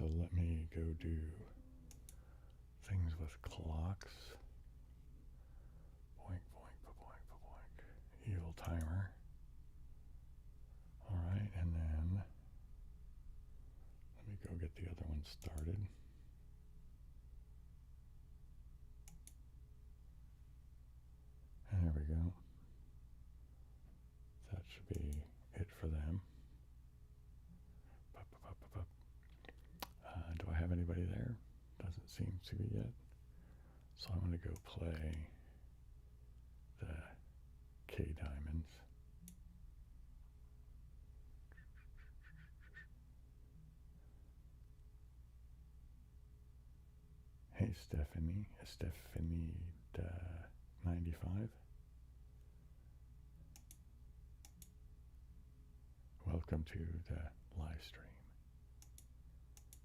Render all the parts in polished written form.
so let me go do things with clocks. Boink, boink, boink, boink. Evil timer. All right, and then let me go get the other one started. And there we go. That should be it for them. Do I have anybody there? Doesn't seem to be yet. So I'm going to go play the K diamonds. Hey Stephanie, 95. Welcome to the live stream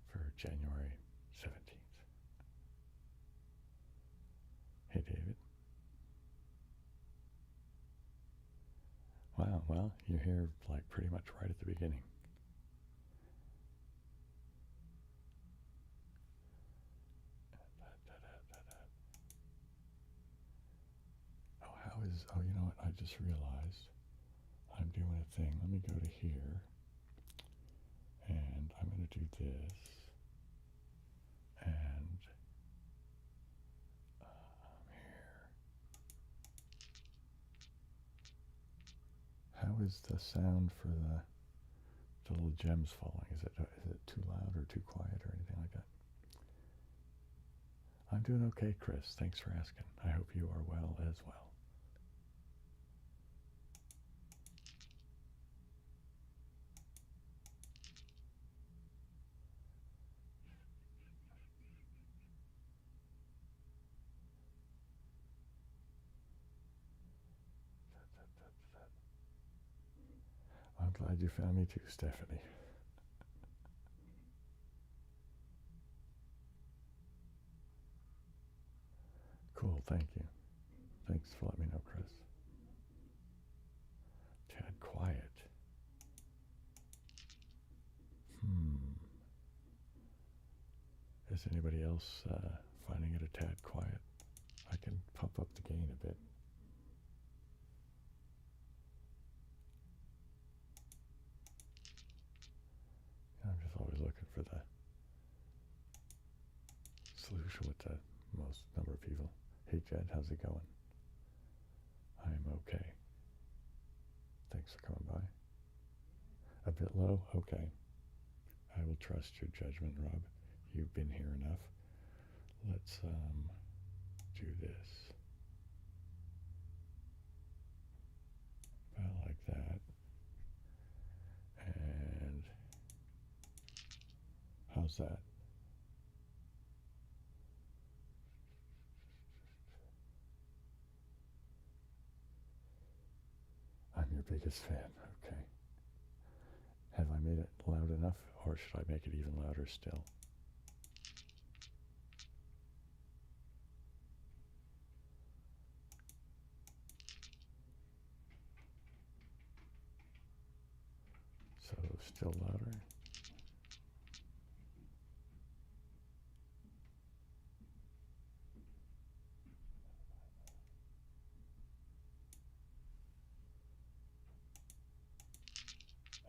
for January 17th. Hey David. Wow, well, you're here like pretty much right at the beginning. Oh, you know what? I just realized I'm doing a thing. Let me go to here, and I'm going to do this, and here. How is the sound for the little gems falling? Is it too loud or too quiet or anything like that? I'm doing okay, Chris. Thanks for asking. I hope you are well as well. I'm glad you found me too, Stephanie. Cool, thank you. Thanks for letting me know, Chris. Tad quiet. Is anybody else finding it a tad quiet? I can pump up the gain a bit. I'm just always looking for the solution with the most number of people. Hey Jed, how's it going? I'm okay. Thanks for coming by. A bit low? Okay. I will trust your judgment, Rob. You've been here enough. Let's do this. About like that. And how's that? I'm your biggest fan. Okay. Have I made it loud enough, or should I make it even louder still? So still louder.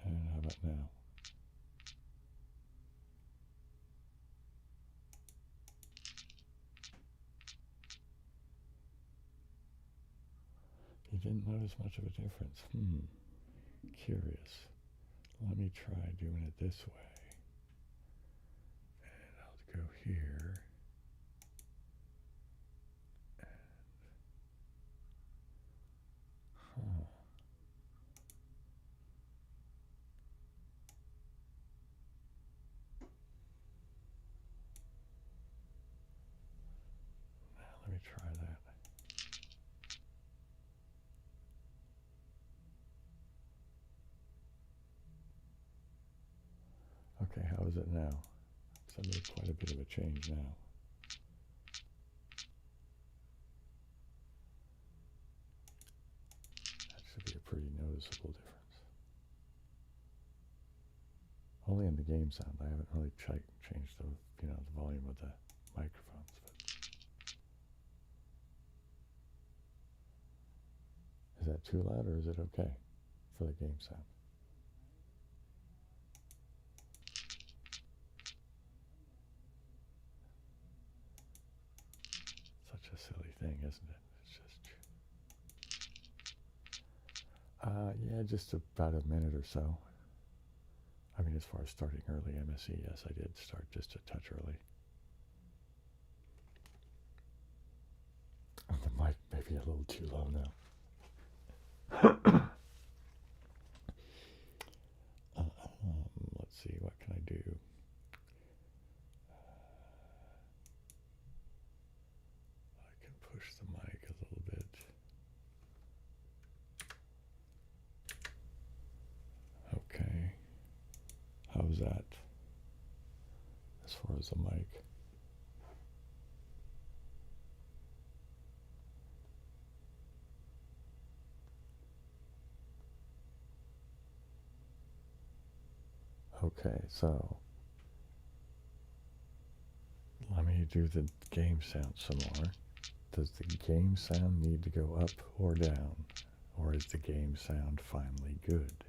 And how about now? You didn't notice much of a difference. Curious. Let me try doing it this way. And I'll go here. And, Now let me try that. Okay, how is it now? So I made quite a bit of a change now. That should be a pretty noticeable difference. Only in the game sound. I haven't really changed the the volume of the microphones. But is that too loud or is it okay for the game sound? Such a silly thing, isn't it? It's just yeah, just about a minute or so. I mean, as far as starting early MSE, yes, I did start just a touch early. And the mic may be a little too low now. Let's see, what can I do? I can push the mic a little bit. Okay. How's that? As far as the mic. Okay, so let me do the game sound some more. Does the game sound need to go up or down? Or is the game sound finally good?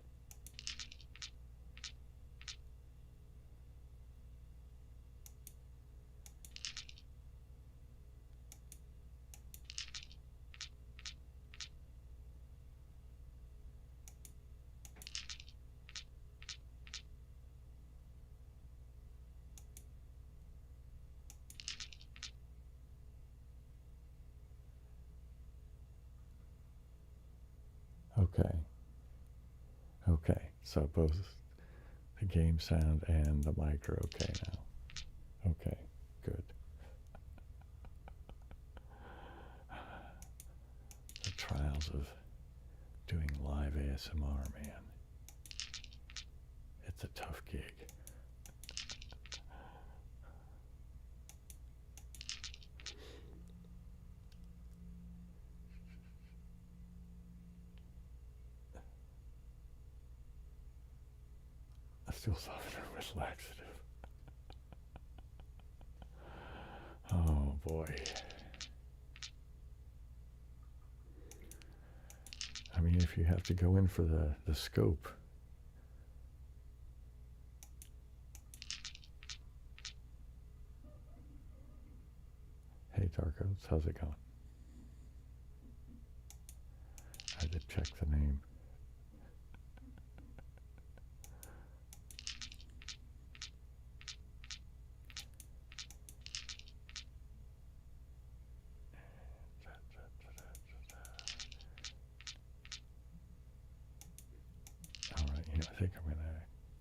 Okay. Okay, so both the game sound and the mic are okay now. Okay, good. The trials of doing live ASMR, man. It's a tough gig. A still softener with laxative. Oh boy. I mean, if you have to go in for the scope. Hey Darkos, how's it going? I had to check the name. Alright, I think I'm going to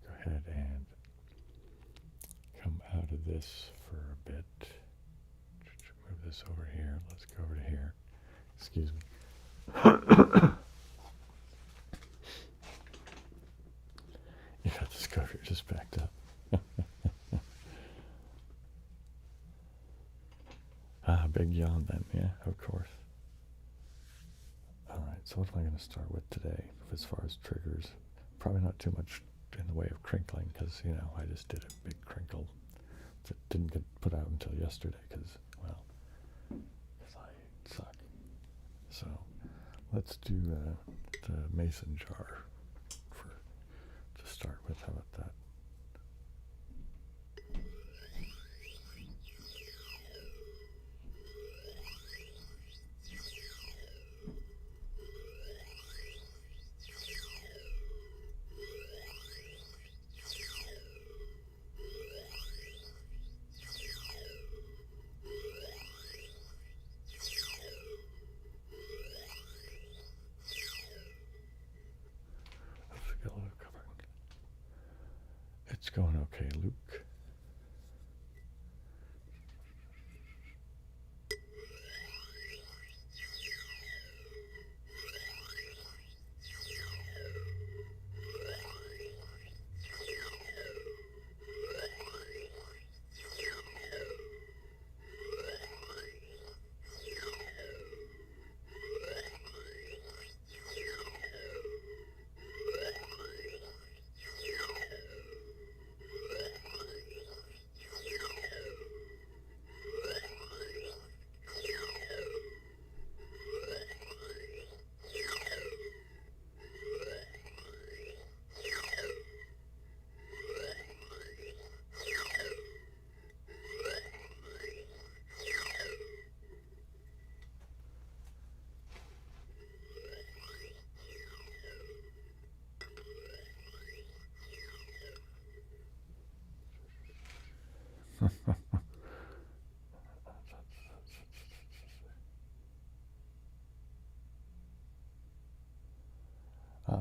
go ahead and come out of this for a bit. Move this over here. Let's go over to here. Excuse me. You got the scope, you're just backed up. Big yawn then, yeah, of course. Alright, so what am I going to start with today as far as triggers? Probably not too much in the way of crinkling because, I just did a big crinkle that didn't get put out until yesterday because I suck. So let's do the mason jar to start with. How about that? It's going okay, Luke.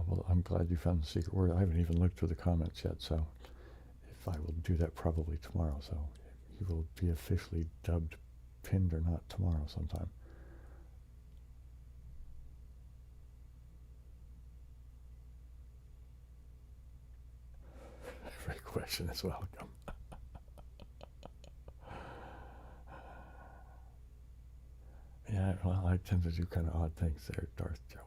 Well, I'm glad you found the secret word. I haven't even looked through the comments yet, so if I will do that probably tomorrow. So you will be officially dubbed pinned or not tomorrow sometime. Every question is welcome. Yeah, well, I tend to do kind of odd things there, Darth Joe.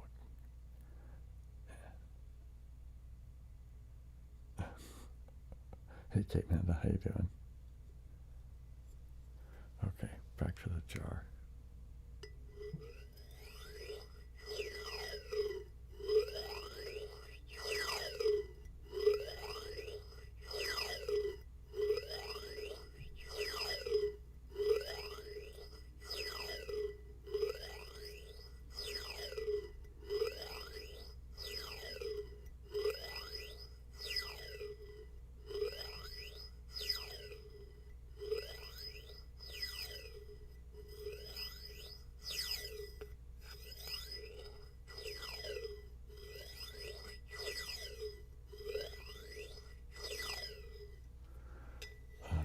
Hey, Kate Manda, how you doing? Okay, back to the jar.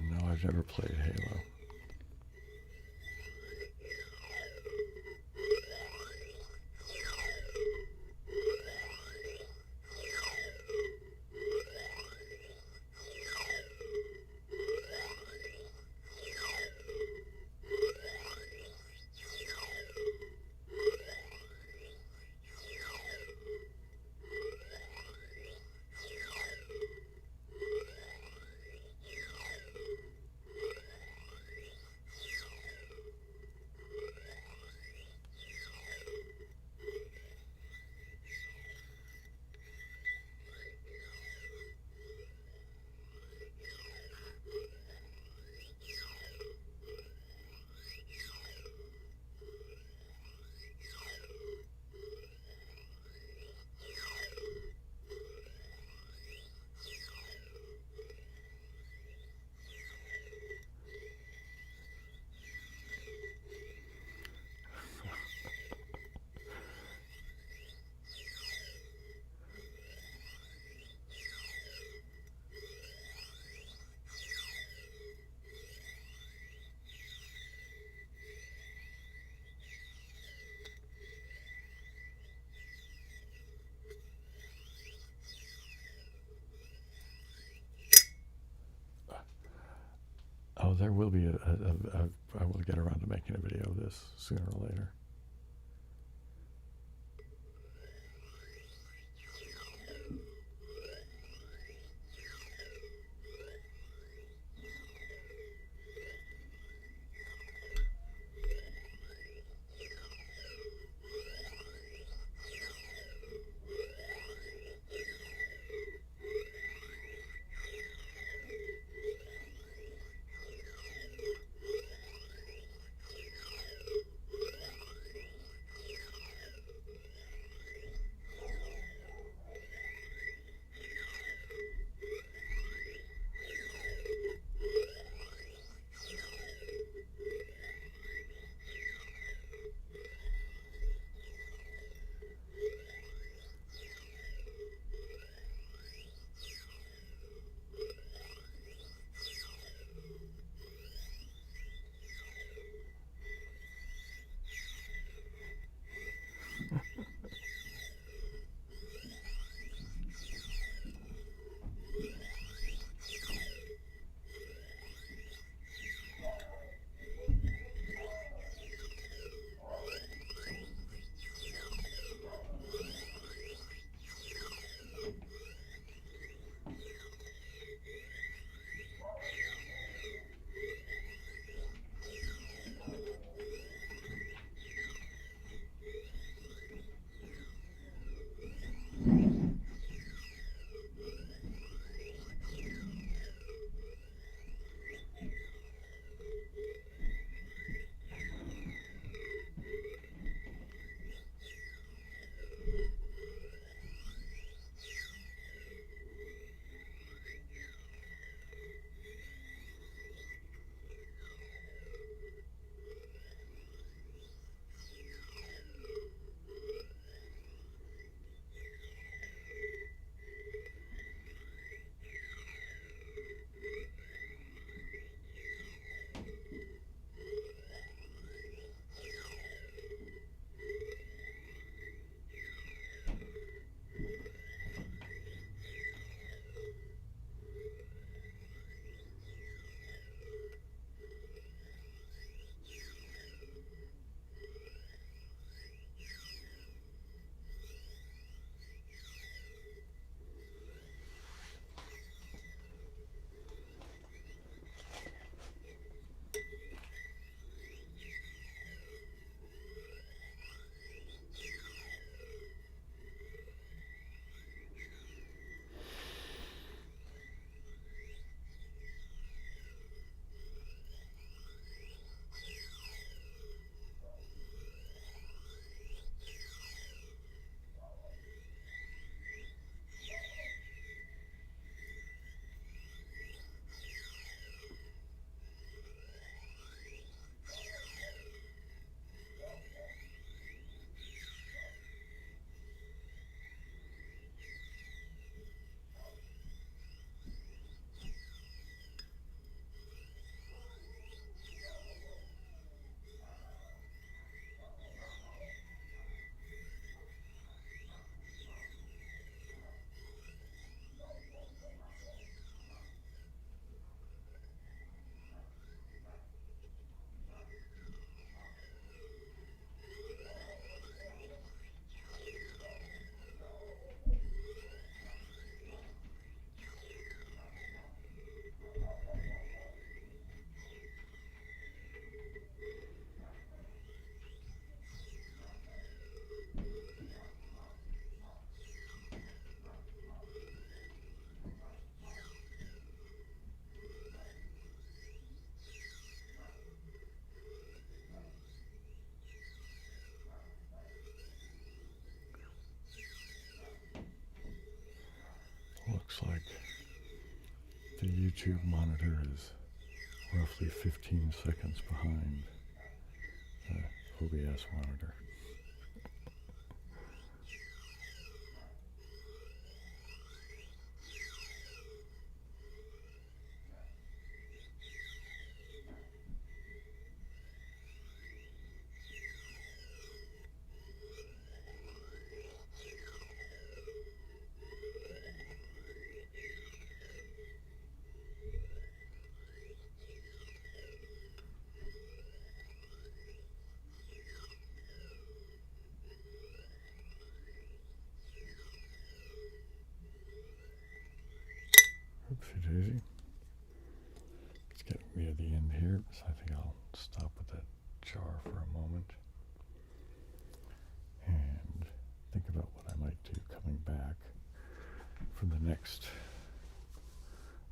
No, I've never played Halo. Oh, there will be I will get around to making a video of this sooner or later. the YouTube monitor is roughly 15 seconds behind the OBS monitor. Oopsie daisy. It's getting near the end here, so I think I'll stop with that jar for a moment and think about what I might do coming back from the next,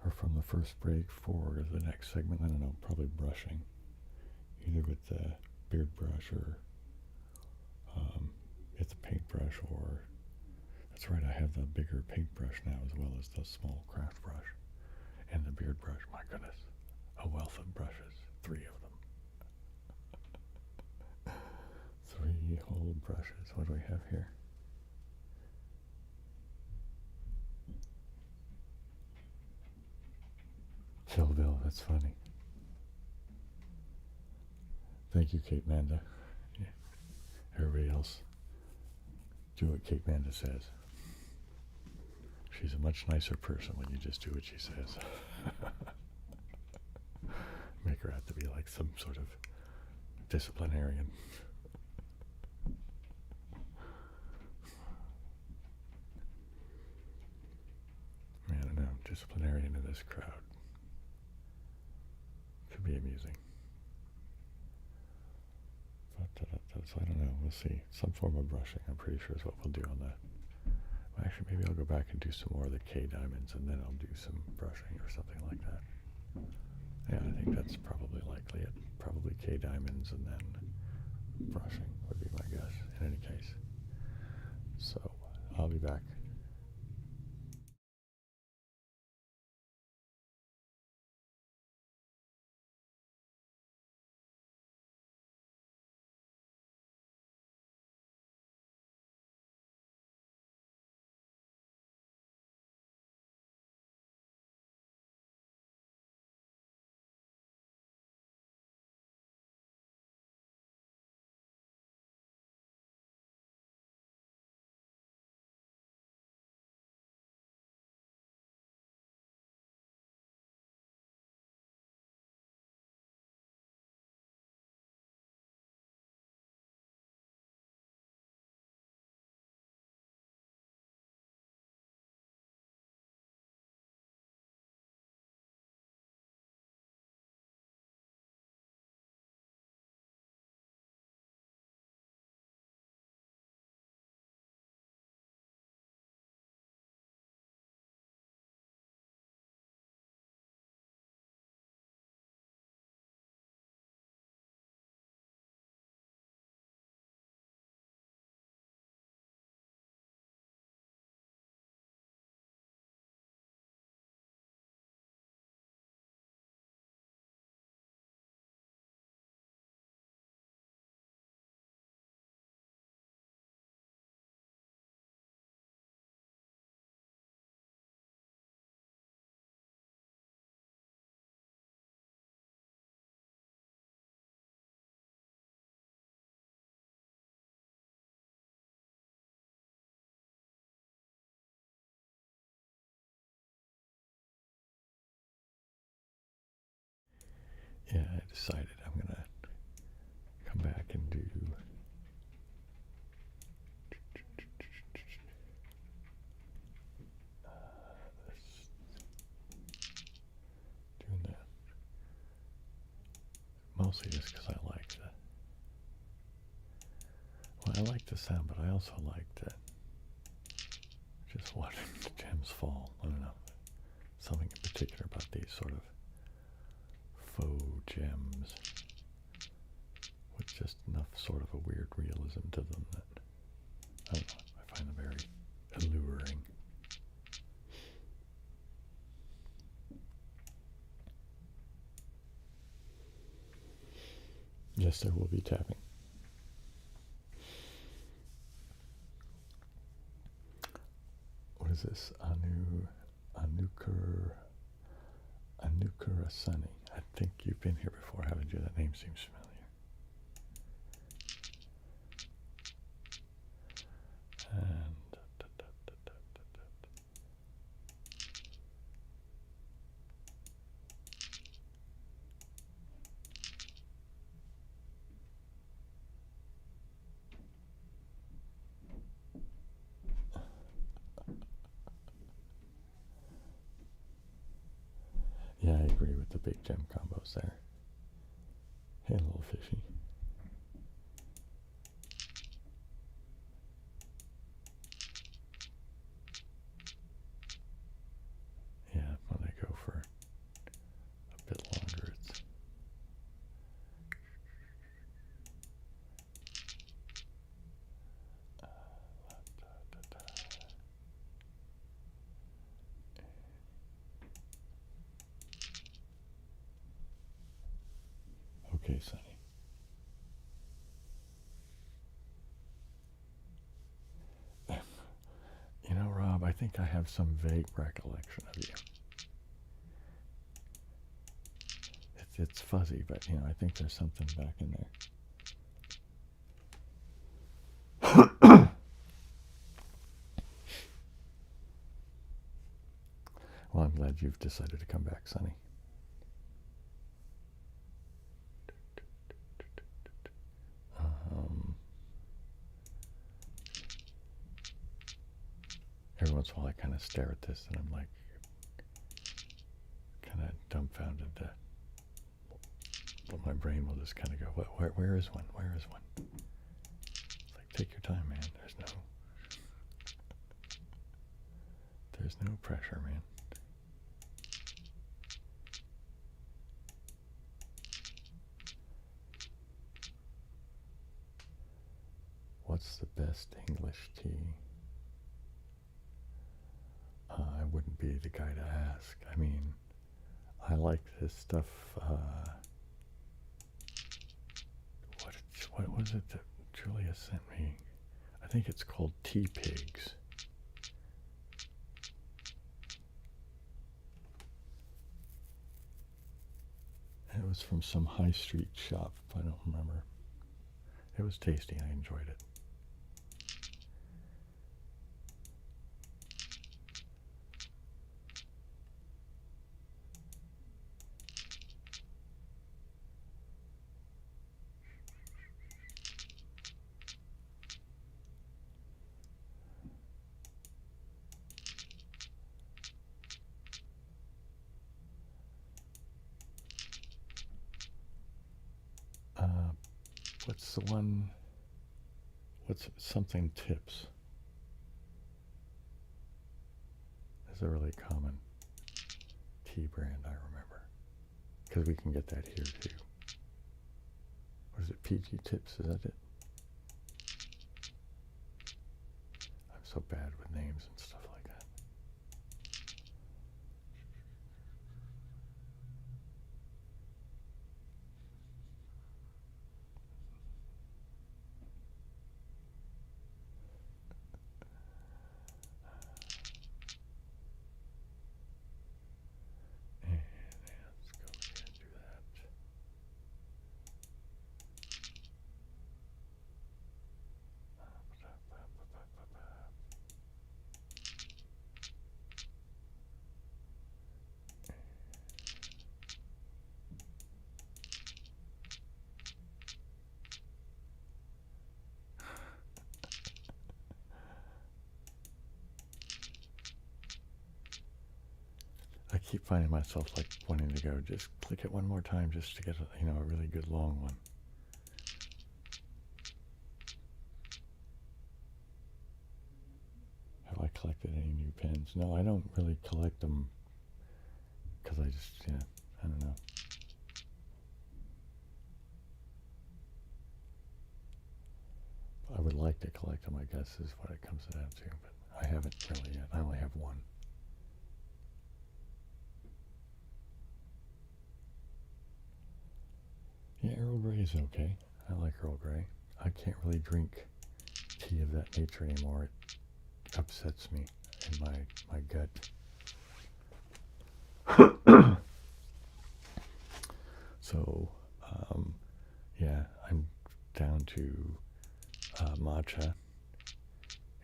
or from the first break for the next segment. I don't know, probably brushing, either with the beard brush or it's a paintbrush, or that's right, I have the bigger paintbrush now as well as the small craft brush and the beard brush. My goodness, a wealth of brushes, 3 of them. 3 whole brushes. What do we have here? Kill Bill, that's funny. Thank you, Kate Manda. Yeah. Everybody else, do what Kate Manda says. She's a much nicer person when you just do what she says. Make her have to be like some sort of disciplinarian. I don't know, disciplinarian in this crowd. Could be amusing. But, so I don't know, we'll see. Some form of brushing, I'm pretty sure, is what we'll do on that. Well, actually, maybe I'll go back and do some more of the K diamonds, and then I'll do some brushing or something like that. Yeah, I think that's probably likely it. Probably K diamonds and then brushing would be my guess, in any case. So, I'll be back. Yeah, I decided I'm going to come back and do doing that. Mostly just because I like the, well, I like the sound, but I also like that just watching the gems fall. I don't know, something in particular about these sort of faux gems with just enough sort of a weird realism to them that, I don't know, I find them very alluring. Yes, there will be tapping. What is this? Anukura Sunny. I think you've been here before, haven't you? That name seems familiar. And yeah, I agree with the big gem combos there. Hey, little fishy. Yeah, when I go for a bit longer, it's okay, Sonny. You know, Rob, I think I have some vague recollection of you. It's fuzzy, but, you know, I think there's something back in there. Well, I'm glad you've decided to come back, Sonny. Every once in a while I kind of stare at this and I'm like kind of dumbfounded but my brain will just kind of go, where is one? Where is one? It's like, take your time, man. There's no pressure, man. What's the best English tea? I wouldn't be the guy to ask. I mean, I like this stuff. What was it that Julia sent me? I think it's called Tea Pigs. It was from some high street shop. I don't remember. It was tasty. I enjoyed it. What's the one? What's something tips? Is a really common tea brand I remember. Because we can get that here too. What is it? PG Tips? Is that it? I'm so bad with names and stuff like that. And let's go here and do that. I keep finding myself like wanting to go just click it one more time just to get a, a really good long one. Have I collected any new pens? No, I don't really collect them because I just, I don't know. I would like to collect them, I guess, is what it comes down to, but I haven't really yet. I only have one. Yeah, Earl Grey is okay. I like Earl Grey. I can't really drink tea of that nature anymore. It upsets me in my gut. So, yeah, I'm down to matcha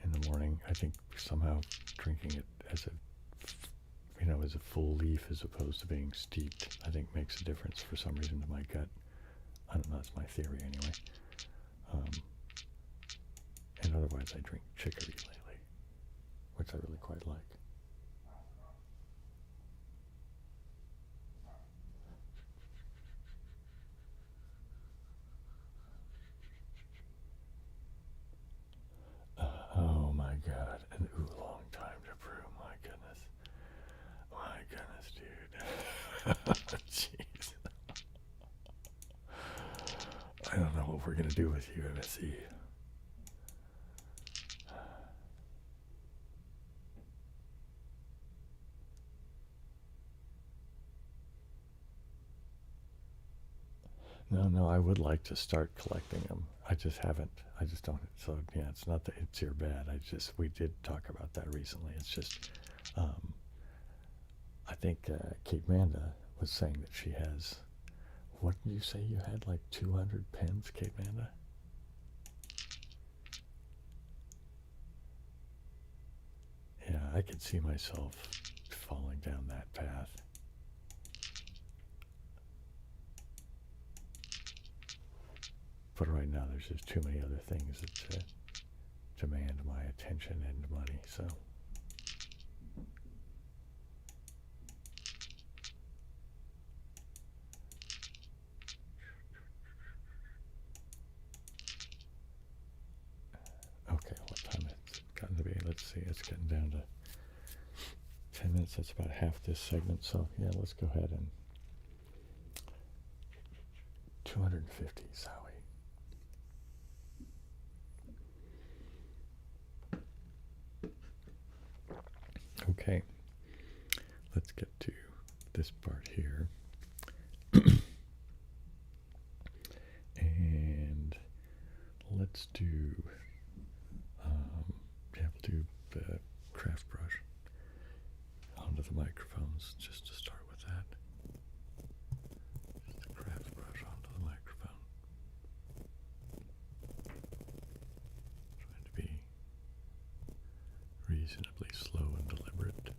in the morning. I think somehow drinking it as as a full leaf as opposed to being steeped, I think makes a difference for some reason to my gut. I don't know, that's my theory anyway. And otherwise I drink chicory lately, which I really quite like. Oh my god, an oolong time to brew, my goodness. My goodness, dude. Jeez. I don't know what we're going to do with you, MSE. No, I would like to start collecting them. I just haven't. I just don't. So, yeah, it's not that it's your bad. We did talk about that recently. It's just, I think Kate Manda was saying that she has, what did you say you had, like 200 pens, Kate Manda? Yeah, I could see myself falling down that path. But right now, there's just too many other things that demand my attention and money, so. Okay, what time it's gotten to be? Let's see, it's getting down to 10 minutes. That's about half this segment, so yeah, let's go ahead and 250, Zowie. Okay, let's get to this part here. And let's do, we'll do the craft brush onto the microphones just to start with that. Just the craft brush onto the microphone. Trying to be reasonably slow and deliberate.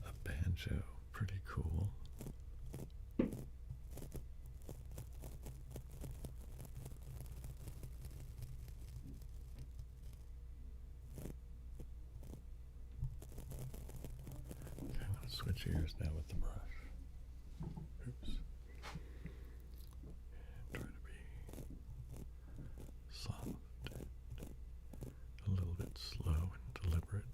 A banjo, pretty cool. Okay, I'm going to switch ears now with the brush. Oops. And try to be soft and a little bit slow and deliberate.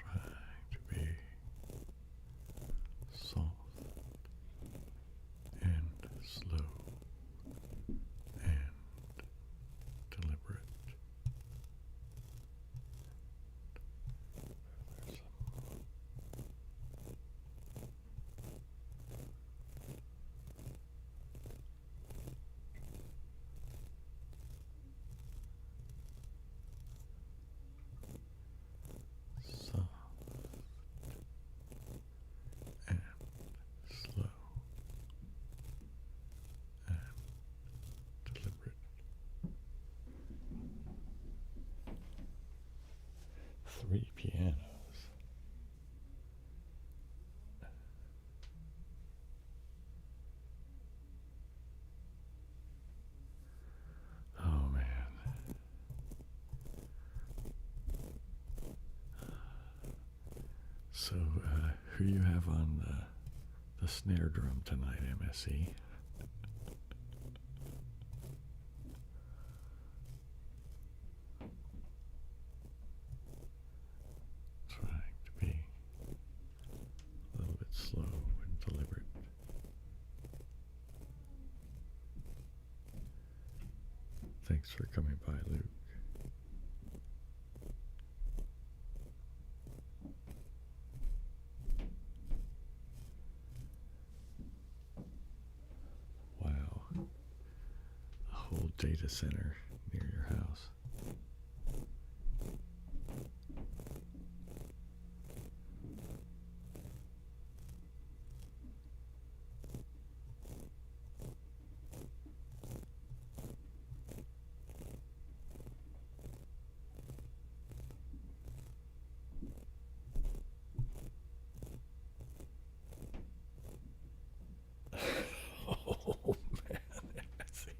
Trying to be soft and slow and deliberate. There's soft and slow and deliberate. 3 pianos. Oh man. So, who you have on the snare drum tonight, MSE? Trying to be Thanks for coming by, Luke. Wow. A whole data center near your house. Oh man, I see.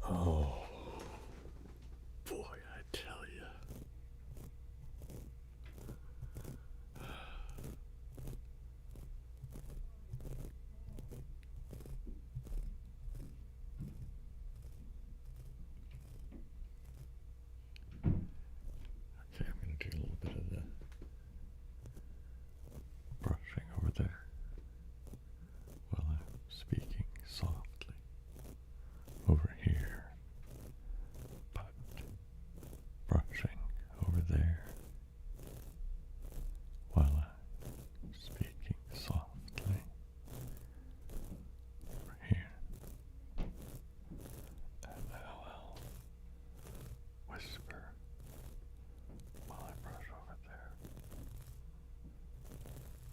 Oh boy, I tell you. Okay, I'm going to do a little bit of the brushing over there while I'm speaking softly over here, but brushing over there while I'm speaking softly over here. And now I'll whisper while I brush over there,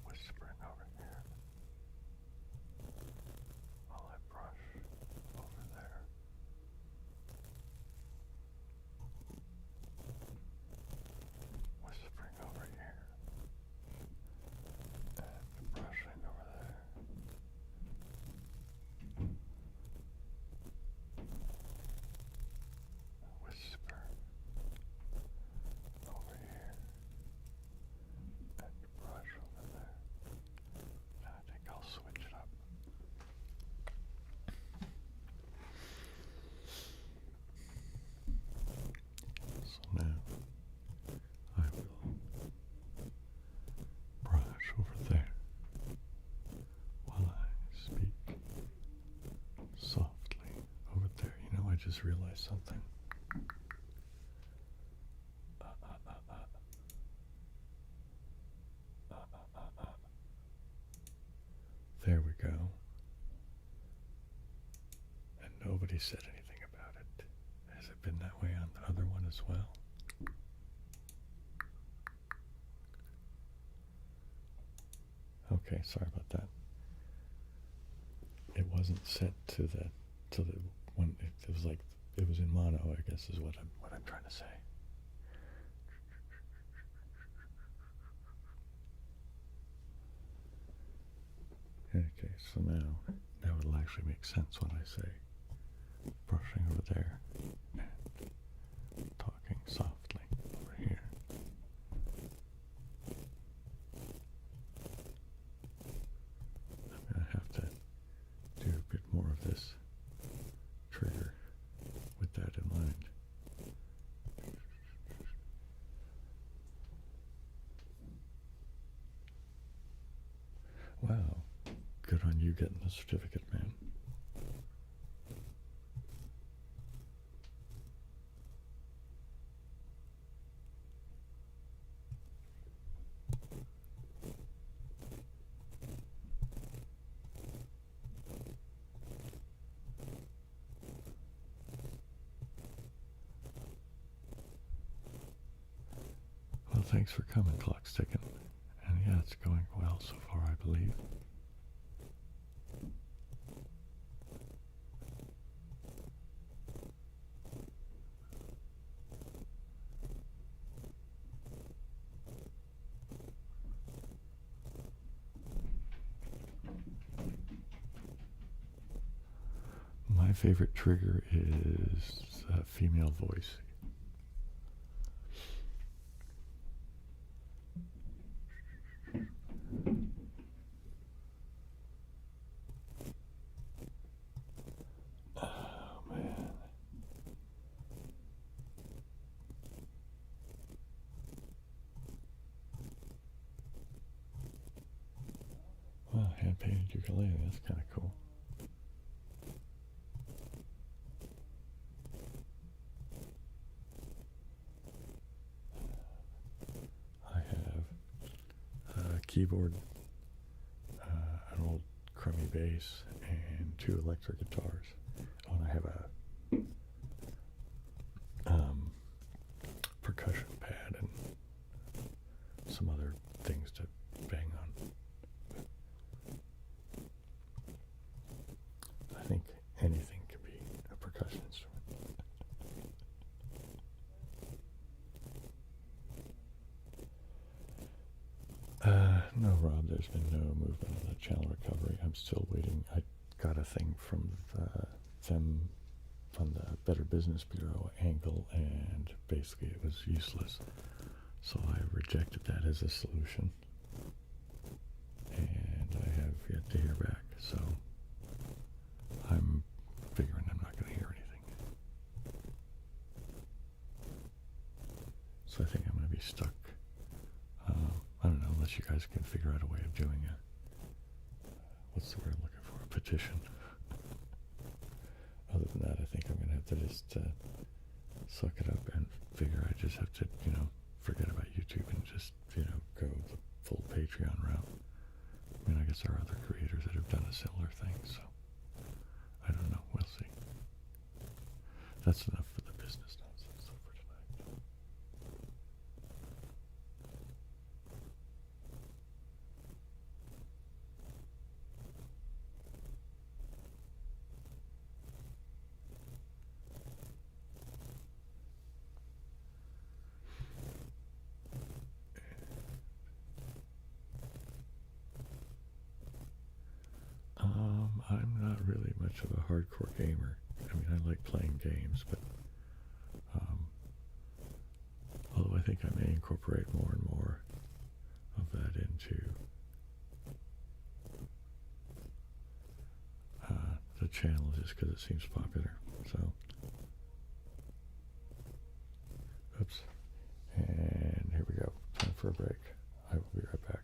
whispering over here while I brush over there. Whispering over here and brushing over there. Whisper over here and brush over there. And I think I'll switch it up. So now I will brush over there while I speak softly over there. You know, I just realized something. There we go. And nobody said anything about it. Has it been that way on the other one as well? Okay, sorry about that. It wasn't set to the one. It was like it was in mono, I guess, is what I'm trying to say. Okay, so now that will actually make sense when I say brushing over there and talking softly over here. I'm going to have to do a bit more of this trigger with that in mind. Wow, good on you getting the certificate, man. Well, thanks for coming, clock's ticking. And yeah, it's going well so far, I believe. My favorite trigger is female voice. Oh man. ukulele. That's kind of cool. I have a keyboard, an old crummy bass, and 2 electric guitars. Oh, and I have a percussion pad and some other things to bang on. I think anything can be a percussion instrument. No, Rob, there's been no movement on the channel recovery. I'm still waiting. I got a thing from them from the Better Business Bureau angle, and basically it was useless. So I rejected that as a solution. And I have yet to hear back. So I'm figuring I'm not going to hear anything. So I think I'm going to be stuck. I don't know, unless you guys can figure out a way of doing it. What's the word I'm looking for? A petition. Other than that, I think I'm going to have to just suck it up and figure I just have to, forget about YouTube and just, go the full Patreon route. I mean, I guess there are other creators that have done a similar thing, so I don't know. We'll see. That's enough for the business nonsense for tonight. I'm not really much of a hardcore gamer. I mean, I like playing games, but although I think I may incorporate more and more of that into the channel just because it seems popular. So, oops. And here we go. Time for a break. I will be right back.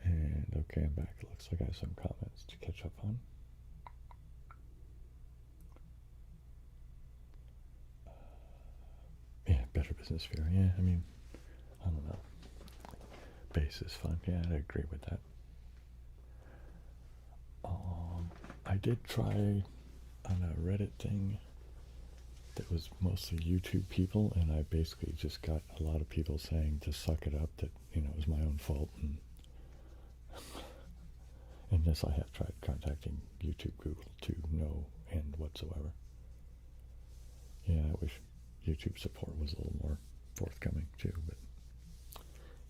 And okay, I'm back. It looks like I have some comments to catch up on. Yeah, Better Business Bureau. Yeah, I mean, I don't know. Bass is fun. Yeah, I agree with that. I did try on a Reddit thing that was mostly YouTube people, and I basically just got a lot of people saying to suck it up, that, it was my own fault, and yes, I have tried contacting YouTube, Google to no end whatsoever. Yeah, I wish YouTube support was a little more forthcoming too, but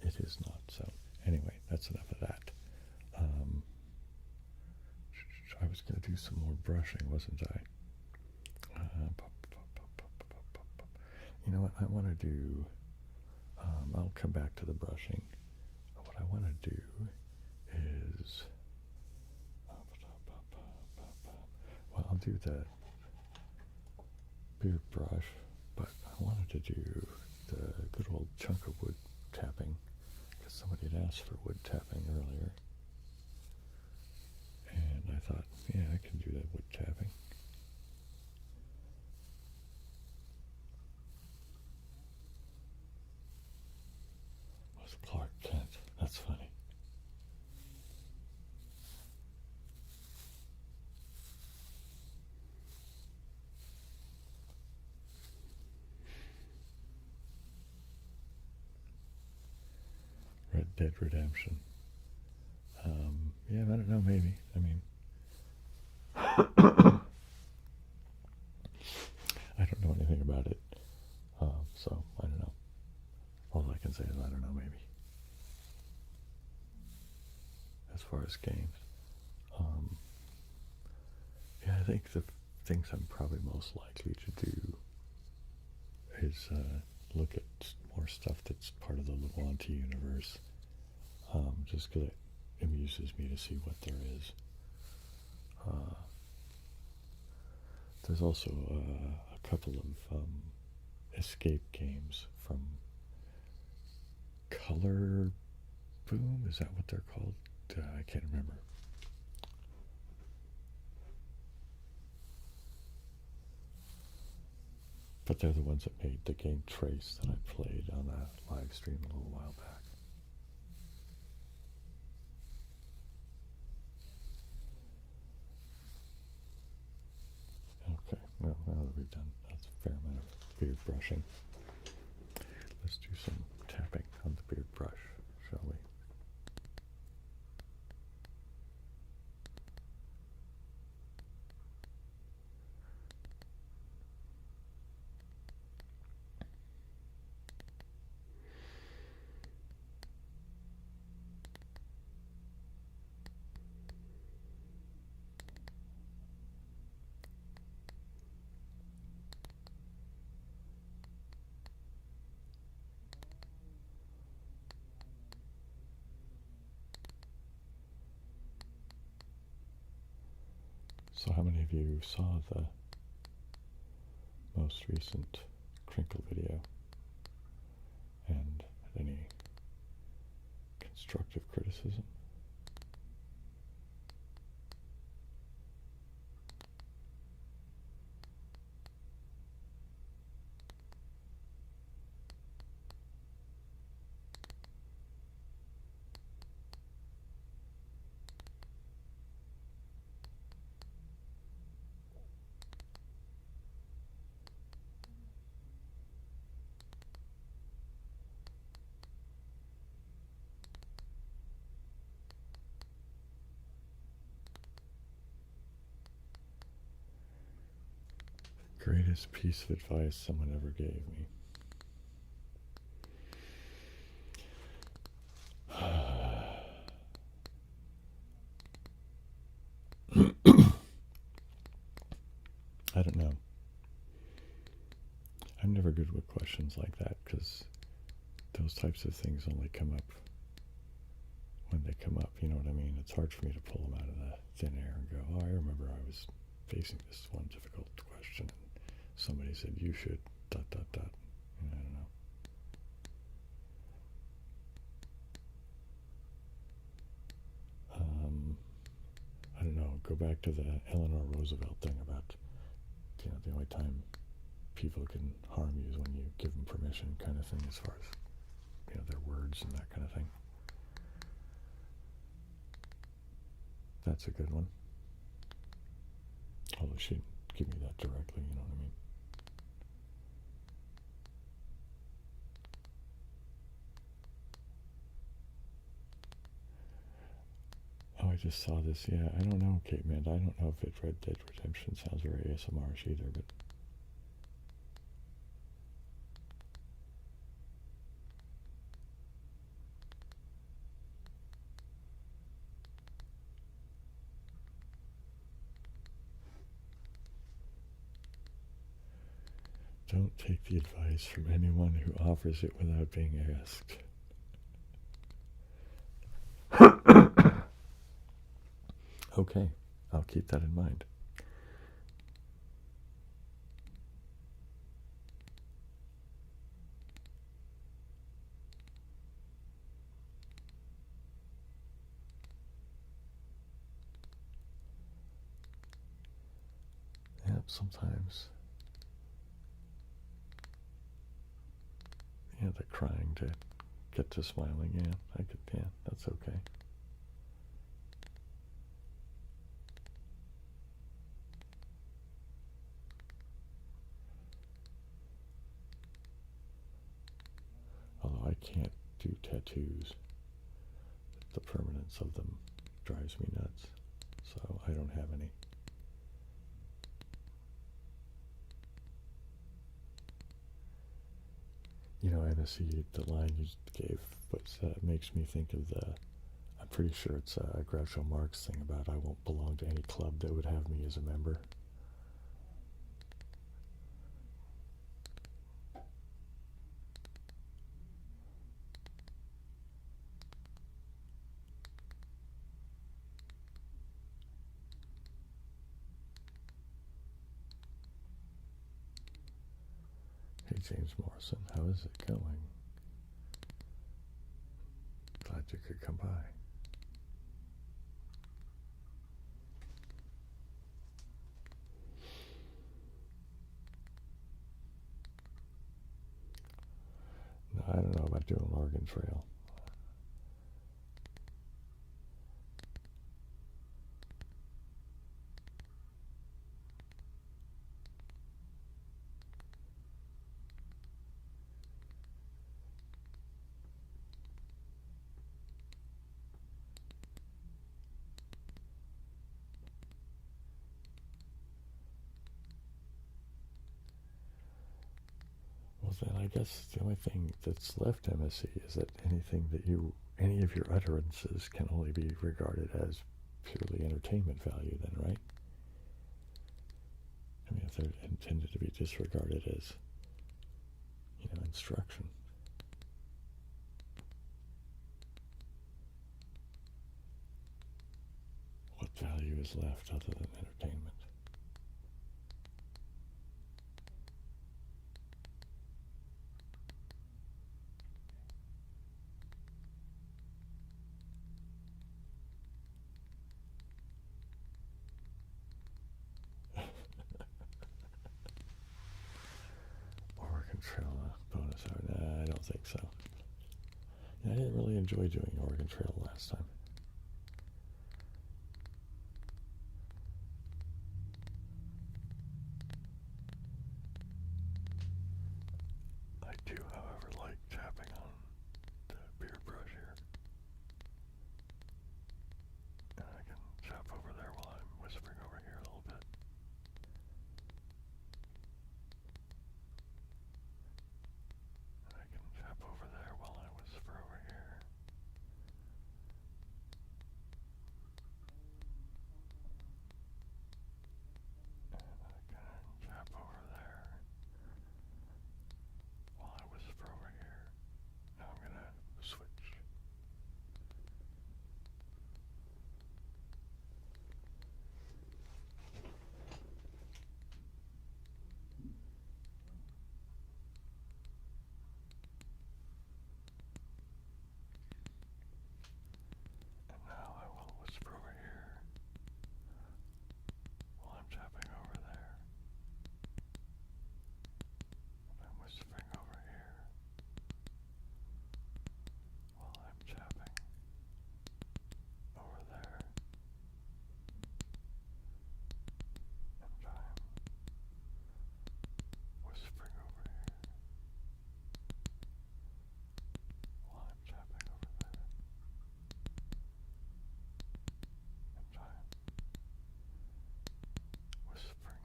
it is not. So anyway, that's enough of that. I was going to do some more brushing, wasn't I? You know what I want to do? I'll come back to the brushing. What I want to do is, well, I'll do that beard brush, but I wanted to do the good old chunk of wood tapping, because somebody had asked for wood tapping earlier. And I thought, yeah, I can do that wood tapping. Was Clark Kent? That's funny. Red Dead Redemption. Yeah, I don't know, maybe. I mean, I don't know anything about it, so I don't know. All I can say is I don't know, maybe. As far as games. Yeah, I think the things I'm probably most likely to do is look at more stuff that's part of the Levante universe, just because it amuses me to see what there is. There's also a couple of escape games from Color Boom, is that what they're called? I can't remember. But they're the ones that made the game Trace that I played on a live stream a little while back. Okay, well, now that we've done a fair amount of beard brushing, let's do some tapping on the beard brush, shall we? So how many of you saw the most recent Crinkle video and had any constructive criticism? Greatest piece of advice someone ever gave me. I don't know. I'm never good with questions like that, because those types of things only come up when they come up, you know what I mean? It's hard for me to pull them out of the thin air and go, oh, I remember I was facing this one difficult question, and somebody said, you should, ... I don't know. I don't know, go back to the Eleanor Roosevelt thing about, the only time people can harm you is when you give them permission, kind of thing, as far as, their words and that kind of thing. That's a good one. Although she didn't give me that directly, you know what I mean? Oh, I just saw this. Yeah, I don't know, Kate Man. I don't know if it Red Dead Redemption sounds very ASMR-ish either, but don't take the advice from anyone who offers it without being asked. Okay, I'll keep that in mind. sometimes, the crying to get to smiling, that's okay. Although I can't do tattoos, the permanence of them drives me nuts, so I don't have any. Hennessy, the line you gave, makes me think of I'm pretty sure it's a Groucho Marx thing about I won't belong to any club that would have me as a member. Hey, James Morrison, how is it going? Glad you could come by. No, I don't know about doing Oregon Trail. Well, then I guess the only thing that's left, MSC, is that any of your utterances can only be regarded as purely entertainment value then, right? I mean, if they're intended to be disregarded as, instruction. What value is left other than entertainment? Oregon Trail bonus hour? Nah, I don't think so. I didn't really enjoy doing Oregon Trail last time. I do, however, like tapping on the beard brush here. And I can tap over there while I'm whispering over here a little bit. And I can tap over there while I whisper over here. And I can tap over there while I whisper over here. Now I'm going to switch. And now I will whisper over here while I'm tapping over there. And I'm whispering over here while I'm tapping over there. And I'm whispering over here while I'm tapping over there. And I'm whispering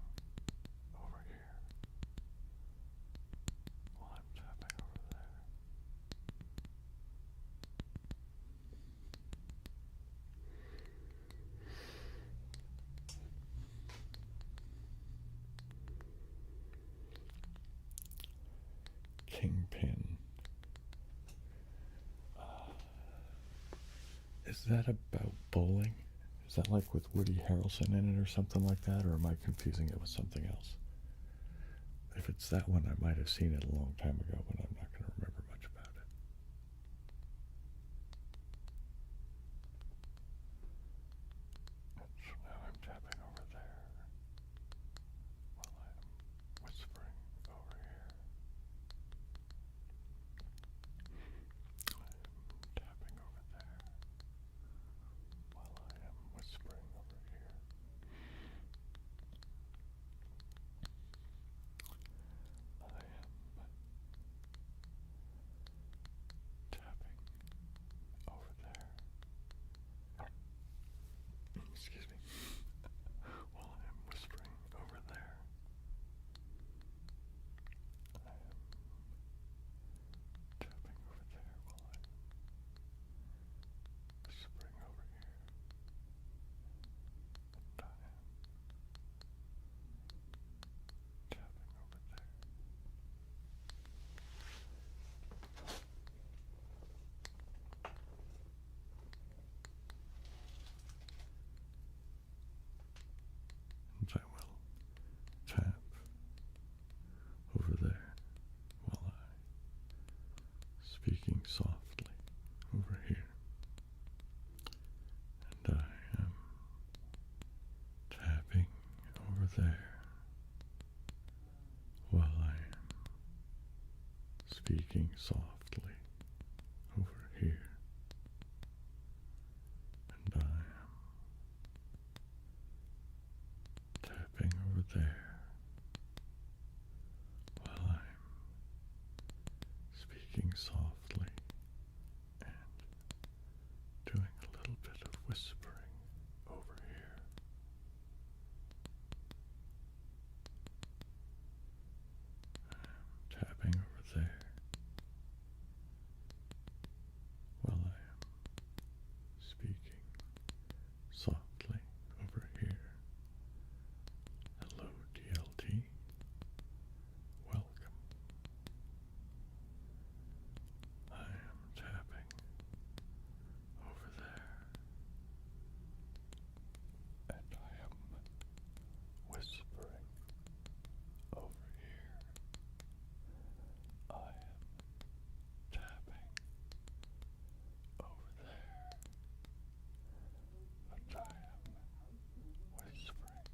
over here while I'm tapping over there. Kingpin. Is that about bowling? Is that like with Woody Harrelson in it or something like that? Or am I confusing it with something else? If it's that one, I might have seen it a long time ago, but I'm not going to remember much about it. So now I'm tapping over there speaking softly over here. And I am tapping over there while I am speaking softly over here. And I am tapping over there while I'm speaking softly and doing a little bit of whispering over here. I'm tapping over there while I am speaking softly over here. Hello, DLT. Welcome. I am tapping over there, and I am whispering over here. I am tapping over there, and I am whispering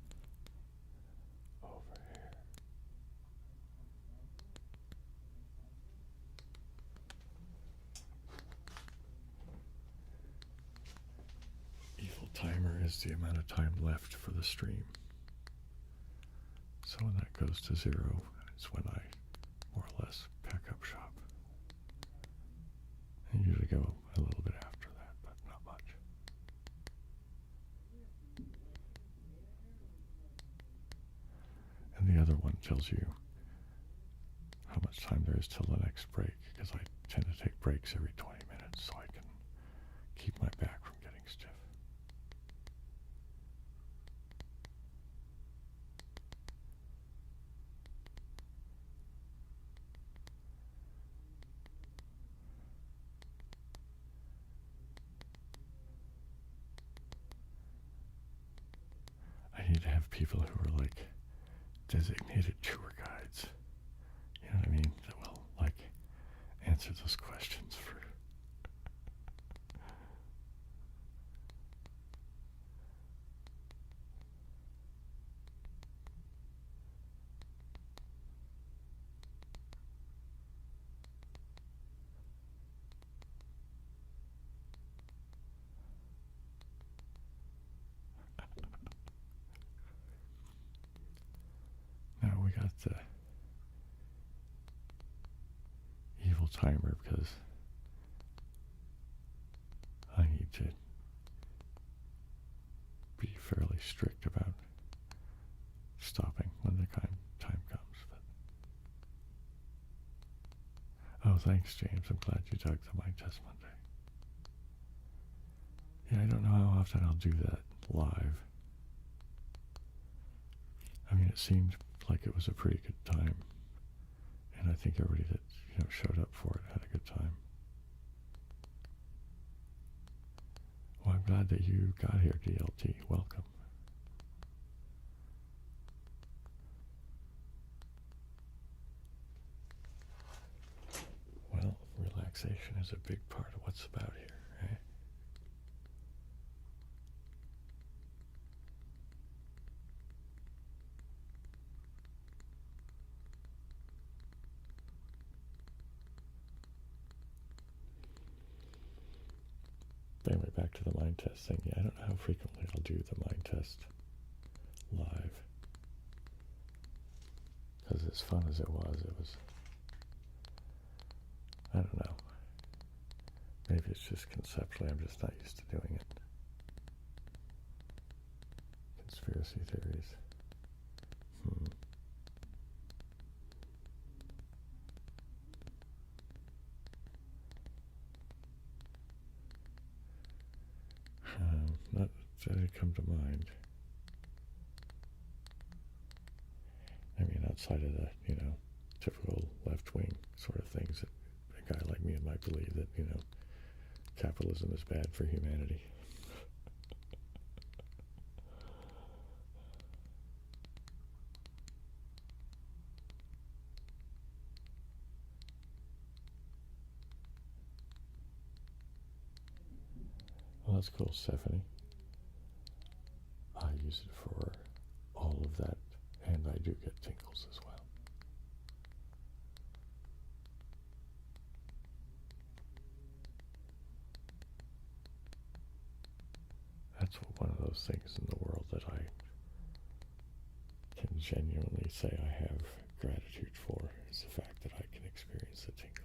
over here. Evil timer is the amount of time left for the stream. So when that goes to 0, it's when I more or less pack up shop. I usually go a little bit after that, but not much. And the other one tells you how much time there is till the next break, because I tend to take breaks every 20 minutes so I can keep my back from getting stiff. I need to have people who are like designated tour guides. You know what I mean? That will like answer those questions for. Now we got the evil timer because I need to be fairly strict about stopping when the time comes. But oh, thanks, James. I'm glad you dug the mic test Monday. Yeah, I don't know how often I'll do that live. I mean, it seemed like it was a pretty good time, and I think everybody that showed up for it had a good time. Well, I'm glad that you got here, DLT. Welcome. Well, relaxation is a big part of what's about here, right? Anyway, back to the mind test thing. Yeah, I don't know how frequently I'll do the mind test live. Because as fun as it was, I don't know. Maybe it's just conceptually I'm just not used to doing it. Conspiracy theories. Not that it come to mind. I mean, outside of the, typical left-wing sort of things that a guy like me might believe that, capitalism is bad for humanity. that's cool, Stephanie. I use it for all of that, and I do get tingles as well. That's one of those things in the world that I can genuinely say I have gratitude for, is the fact that I can experience the tingles.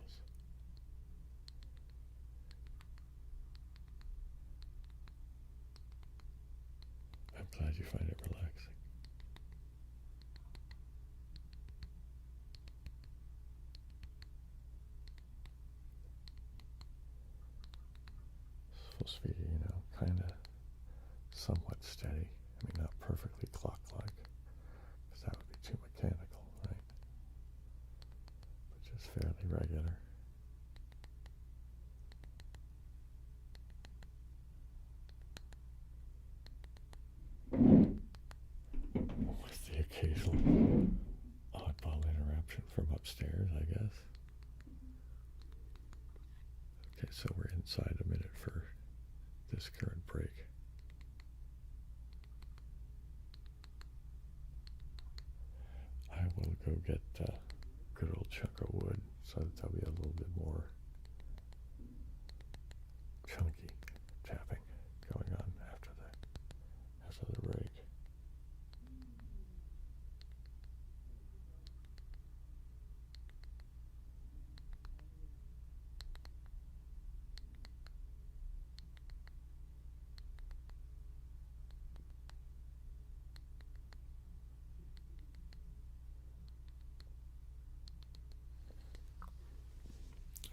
I'm glad you find it relaxing. It's supposed to be, kind of somewhat steady. I mean, not perfectly clock-like, because that would be too mechanical, right? But just fairly regular. With the occasional oddball interruption from upstairs, I guess. Okay, so we're inside a minute for this current break. I will go get a good old chunk of wood so that there'll be a little bit more chunky tapping going on after the break.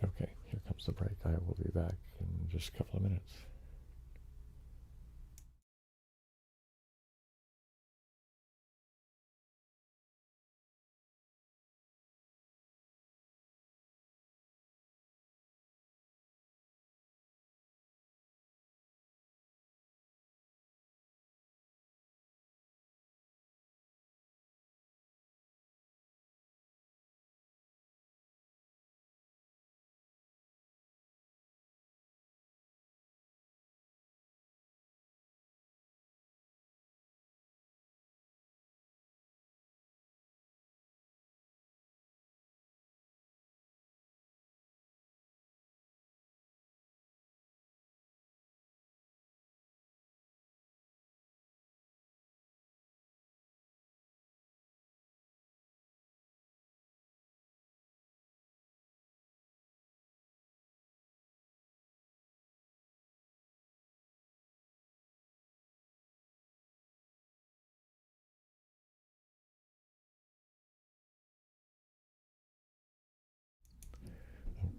Okay, here comes the break. I will be back in just a couple of minutes.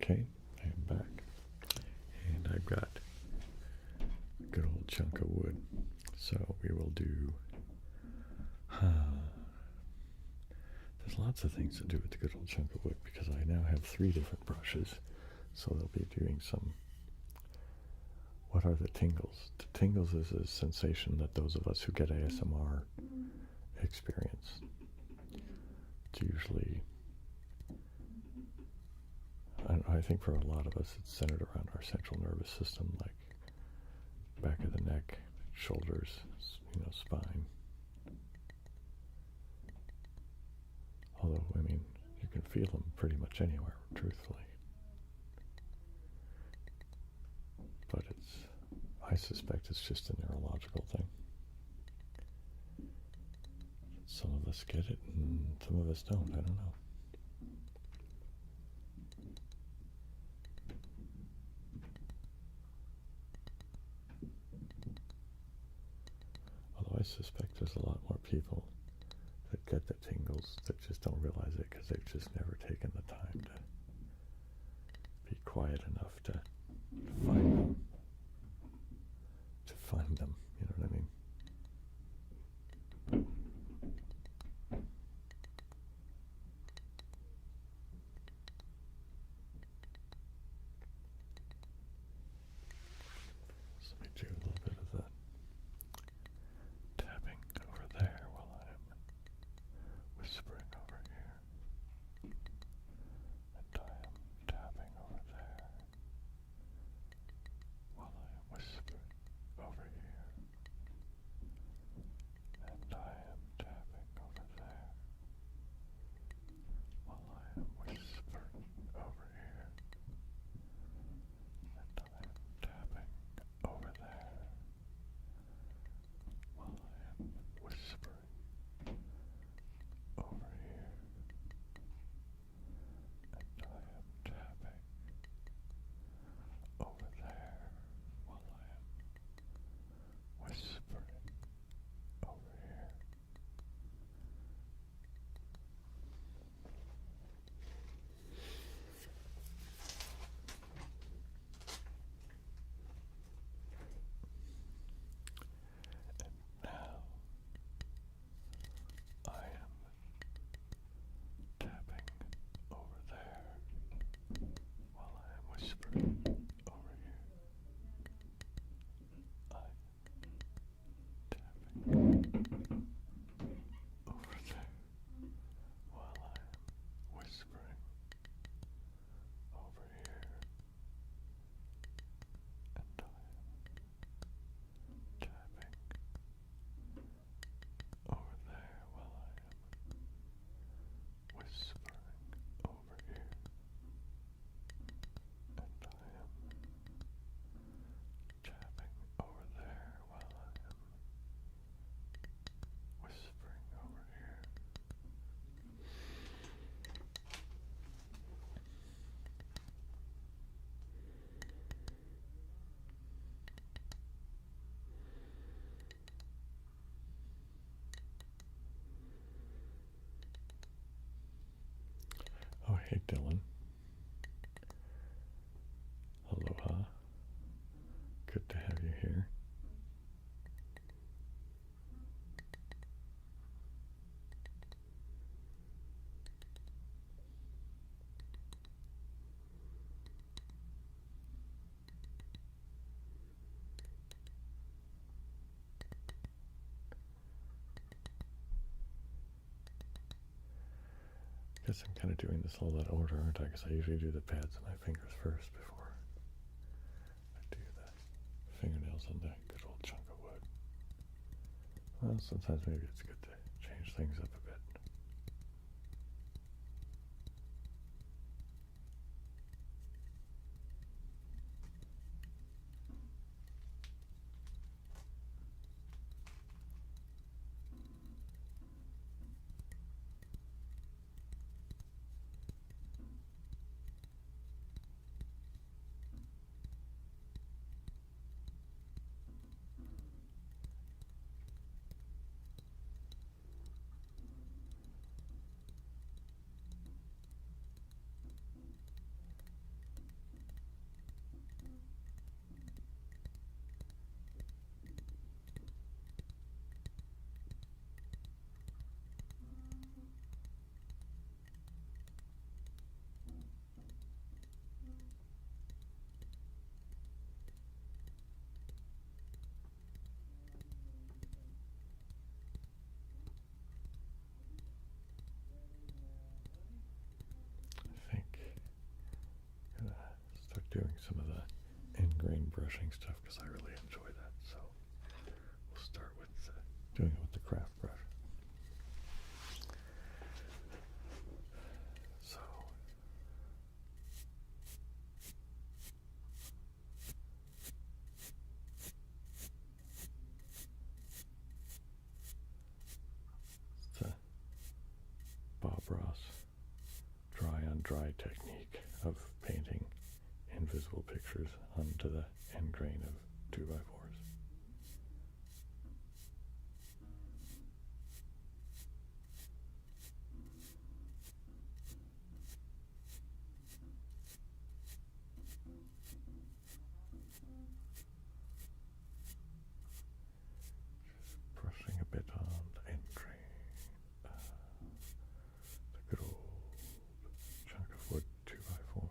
Okay, I am back, and I've got a good old chunk of wood. So we will do, there's lots of things to do with the good old chunk of wood, because I now have 3 different brushes. So they'll be doing some, what are the tingles? The tingles is a sensation that those of us who get ASMR experience. It's usually, I think for a lot of us, it's centered around our central nervous system, like back of the neck, shoulders, spine. Although, I mean, you can feel them pretty much anywhere, truthfully. But I suspect it's just a neurological thing. Some of us get it, and some of us don't. I don't know. Although I suspect there's a lot more people that get the tingles that just don't realize it because they've just never taken the time to be quiet enough to find them. You know what I mean? So let me do a little bit of that tapping over there while I'm whispering over here. whispering over here. I'm tapping over there while I'm whispering over here. And I'm tapping over there while I am whispering over here. And I am tapping over there while I am whispering over here. Oh, hey, Dylan. Aloha. Good to have you here. Guess I'm kind of doing this all that order, aren't I? Because I usually do the pads on my fingers first before I do the fingernails on the good old chunk of wood. Well, sometimes maybe it's good to change things up a bit. I think I'm gonna start doing some of the end grain brushing stuff because I really enjoy that. So we'll start with doing it with the craft brush. So it's the Bob Ross dry on dry technique of painting invisible pictures onto the end grain of 2x4s. Just brushing a bit on the end grain. The good old chunk of wood 2x4.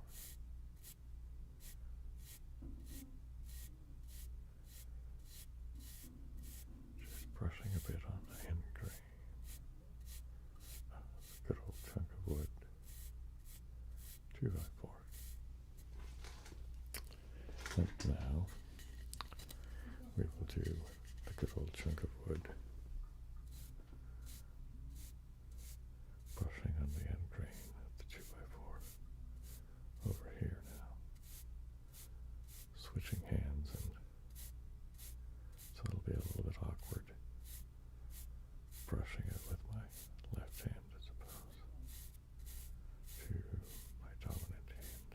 Just brushing a bit on the end grain. The good old chunk of wood 2x4. And now we will do the good old chunk of wood brushing on the end grain of the 2x4 over here now. Switching hands, and so it'll be a little bit awkward brushing it with my left hand as opposed to my dominant hand.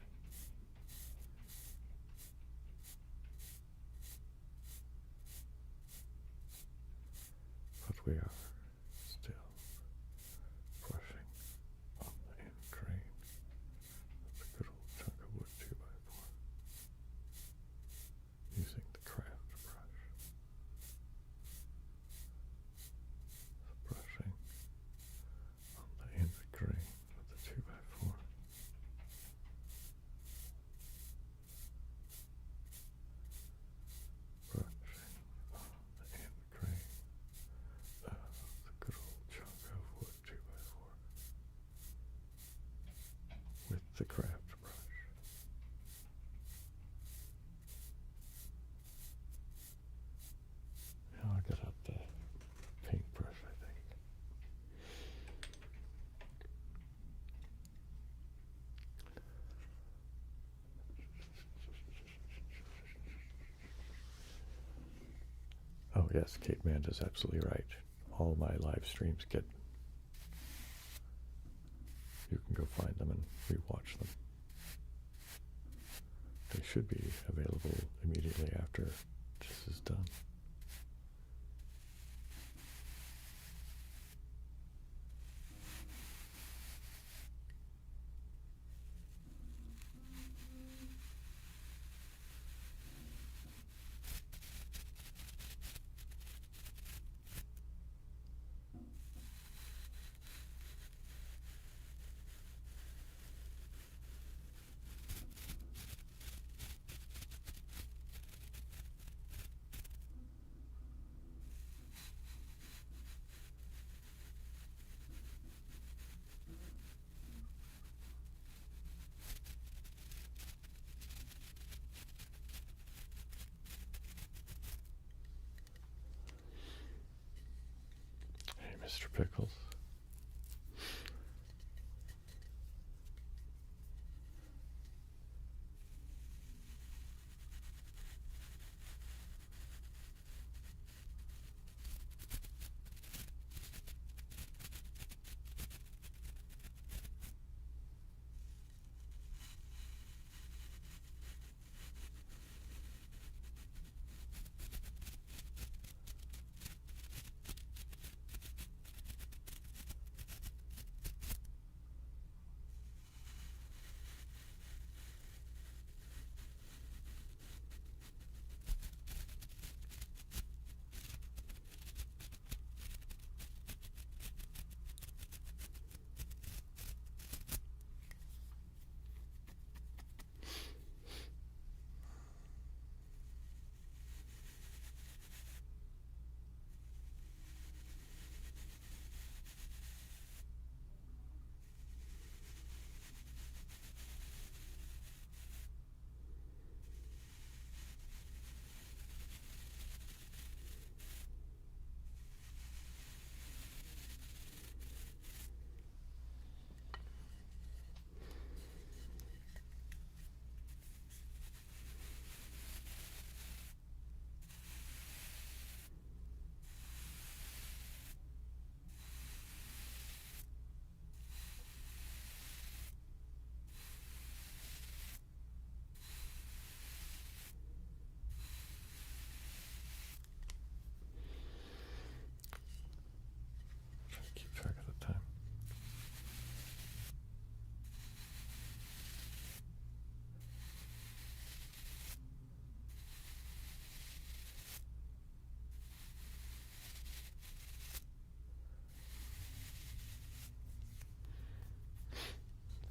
But we are still brushing on the end grain of the good old chunk of wood 2x4 using the craft brush. So brushing on the end grain of the 2x4. the craft brush. Now I'll get out the paintbrush, I think. Oh yes, Kate Manda's absolutely right. All my live streams get, you can go find them and rewatch them. They should be available immediately after this is done. Hey, Mr. Pickles. Keep track of the time.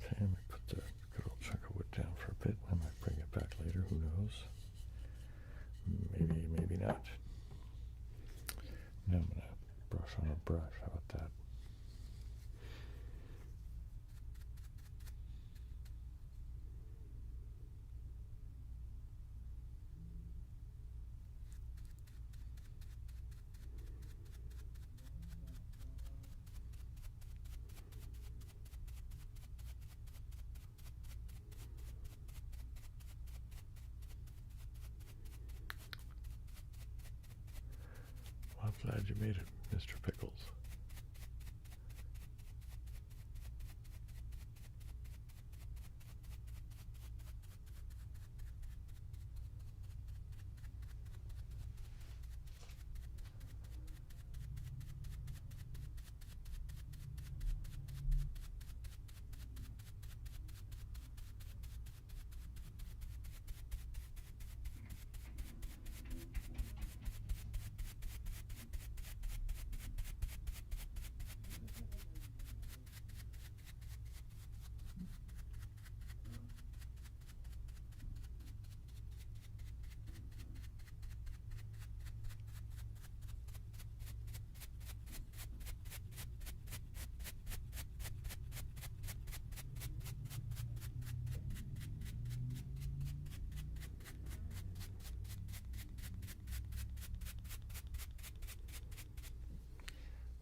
Okay, let me put the good old chunk of wood down for a bit. I might bring it back later, who knows? Maybe, maybe not. Now I'm going to brush on a brush. How about that? Well, I'm glad you made it, Mr. Pickles.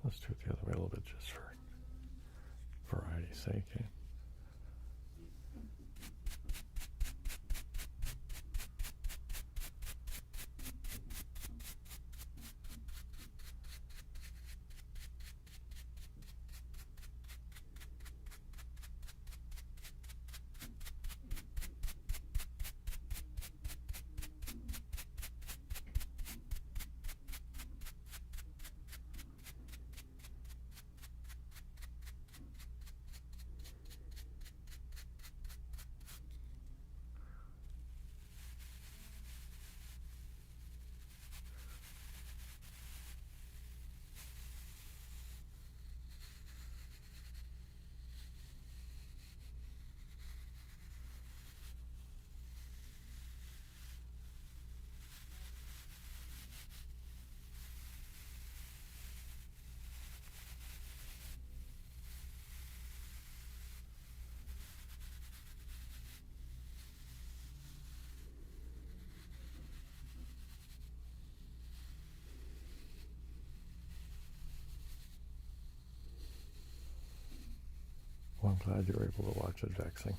Let's do it the other way a little bit just for variety's sake. Eh? Well, I'm glad you were able to watch it vexing.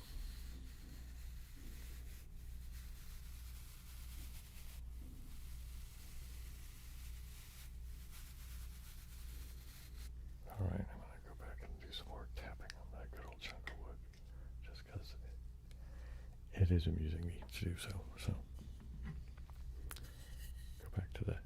All right, I'm going to go back and do some more tapping on that good old chunk of wood, just because it is amusing me to do so. So, go back to that.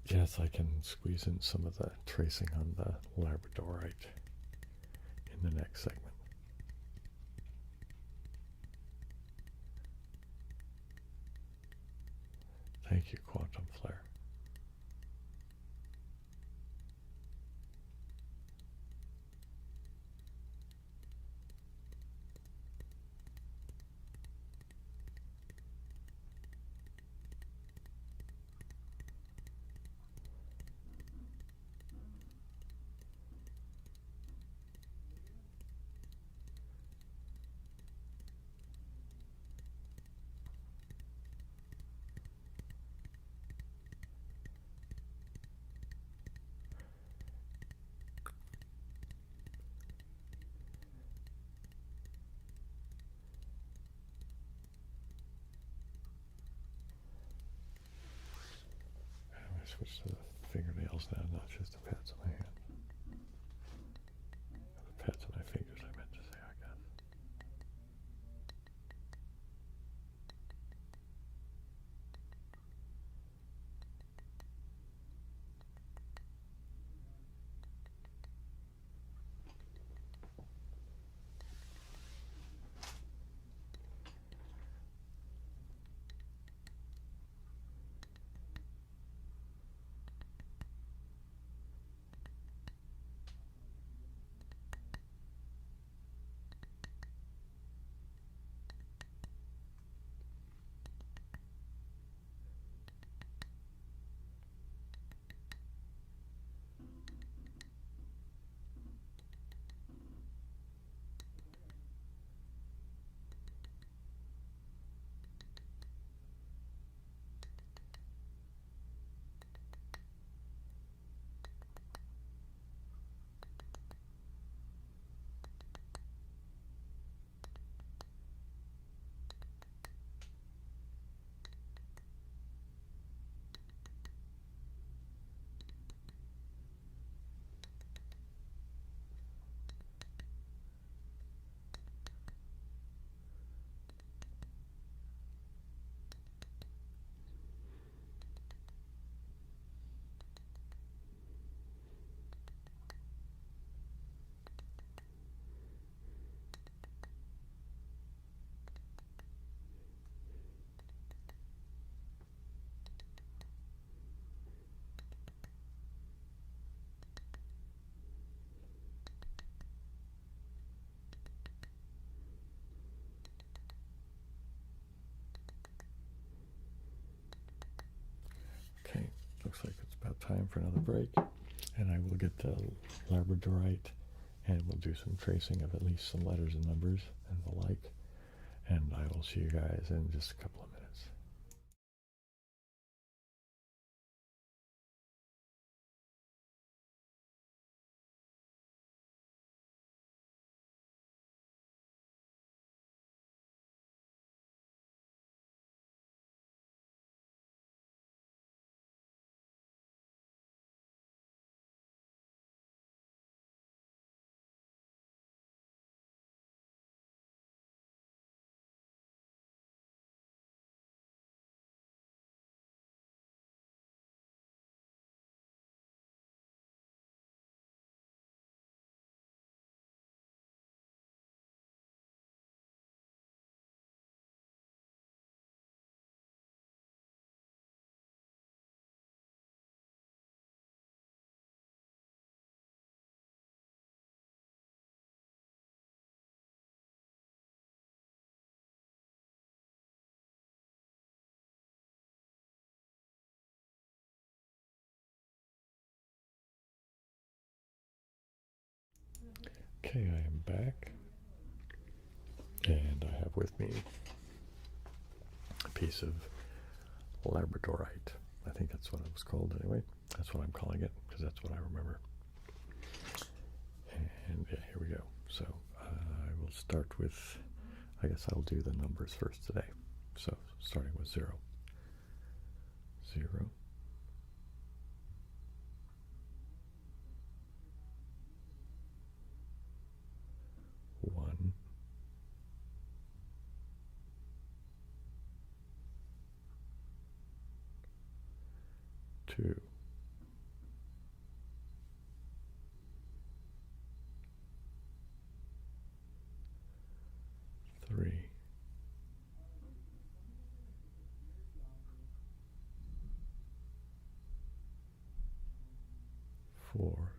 Yes, I can squeeze in some of the tracing on the labradorite in the next segment. Thank you, Quantum Flare. I'm going to switch to the fingernails now, not just the pads of my hand. The pads of my fingers, I meant to say, I guess. Looks like it's about time for another break, and I will get the labradorite, and we'll do some tracing of at least some letters and numbers and the like, and I will see you guys in just a couple of minutes. Okay, I am back, and I have with me a piece of labradorite. I think that's what it was called anyway. That's what I'm calling it, because that's what I remember. And yeah, here we go. So I will start with, I guess I'll do the numbers first today. So starting with 0. 0. 1. 2. 3. 4.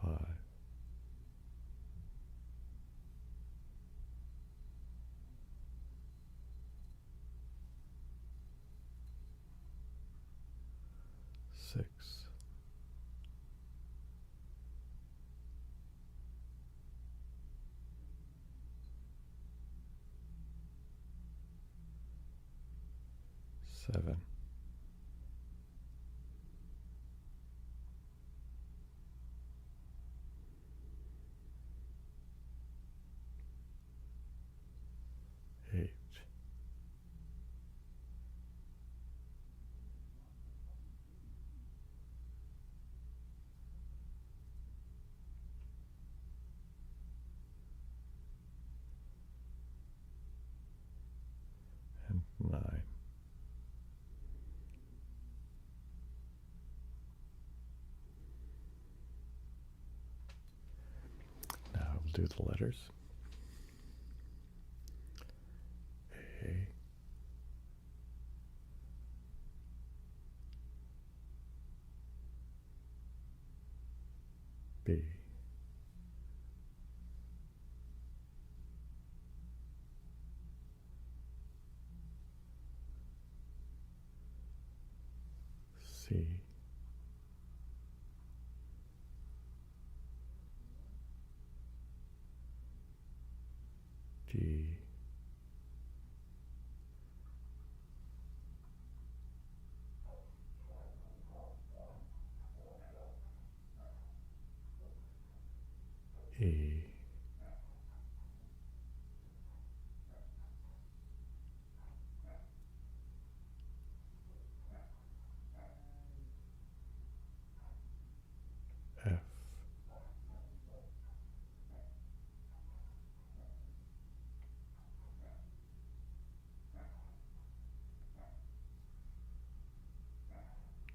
5. 6. 7. 8. 9. Now we'll do the letters. A. B. C. D. E. F.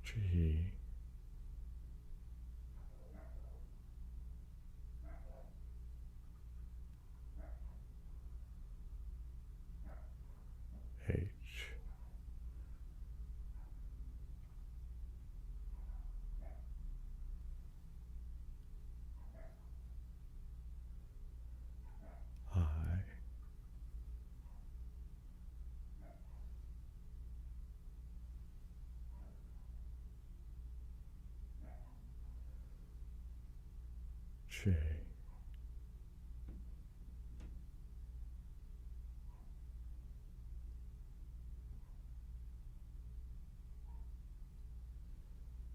G. H. J.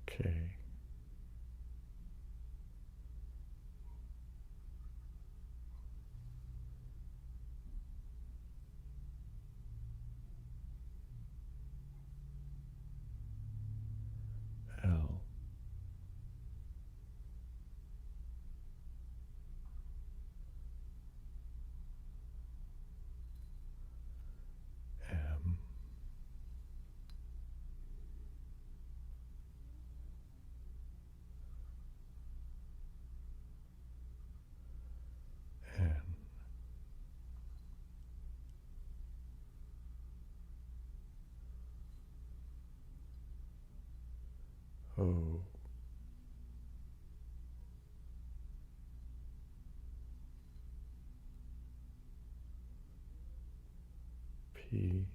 K. L. M. N. O. P.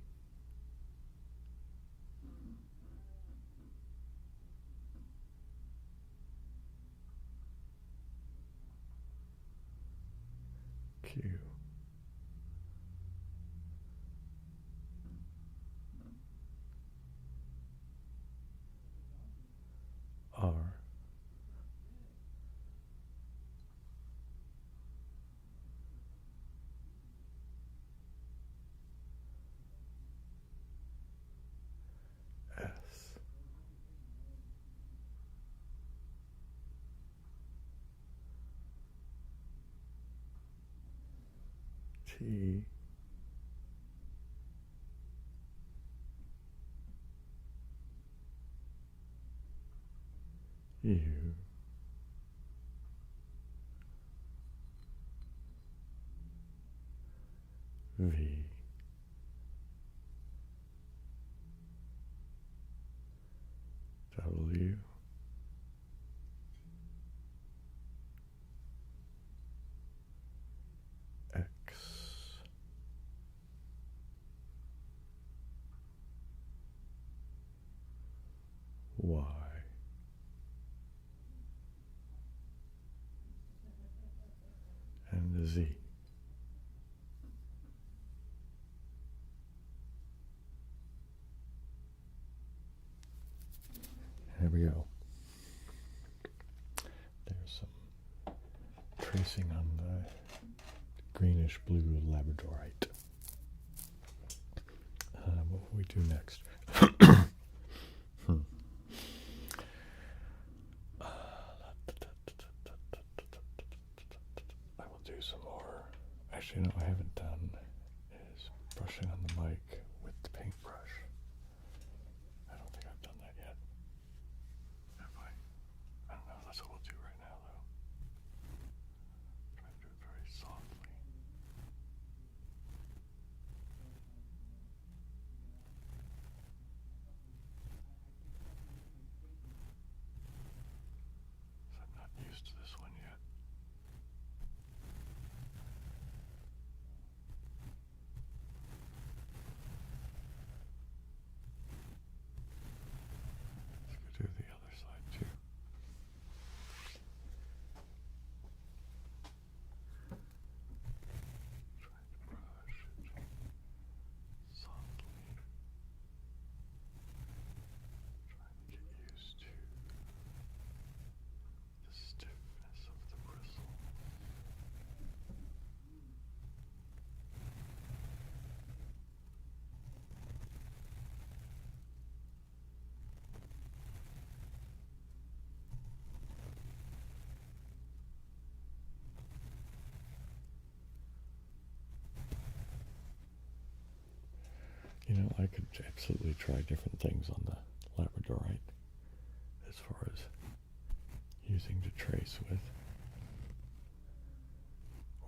Q. R. S. T. U. V. W. X. Y. And Z. Here we go. There's some tracing on the greenish blue labradorite. What will we do next? I will do some more. Actually, no, I haven't done is brushing on the mic with the paintbrush. I don't think I've done that yet. Have I? I don't know. That's what we'll do right now, though. Try to do it very softly. So I'm not used to this one yet. Let's go do the other side too. Try to brush it softly. Trying to get used to the stiffness of the bristle. You know, I could absolutely try different things on the labradorite as far as using to trace with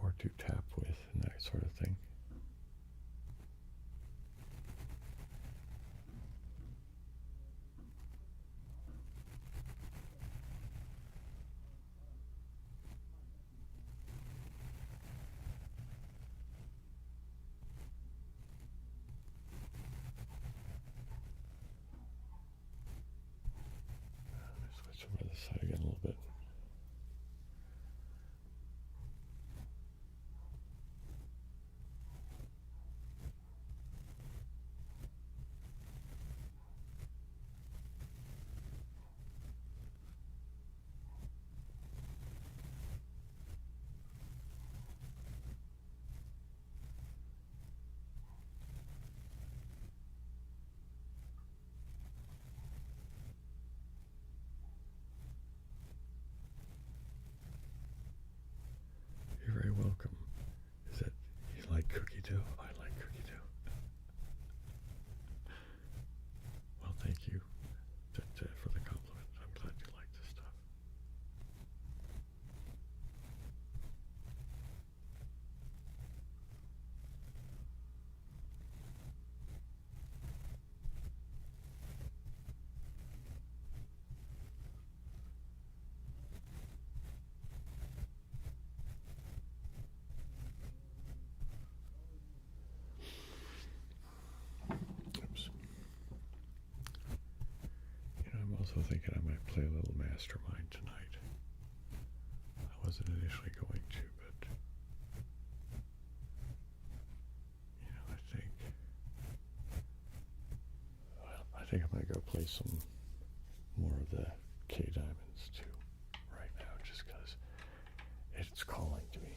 or to tap with and that sort of thing. Let me switch over to the side again a little bit. also thinking I might play a little Mastermind tonight. I wasn't initially going to, but I think I'm gonna go play some more of the K Diamonds too right now, just because it's calling to me.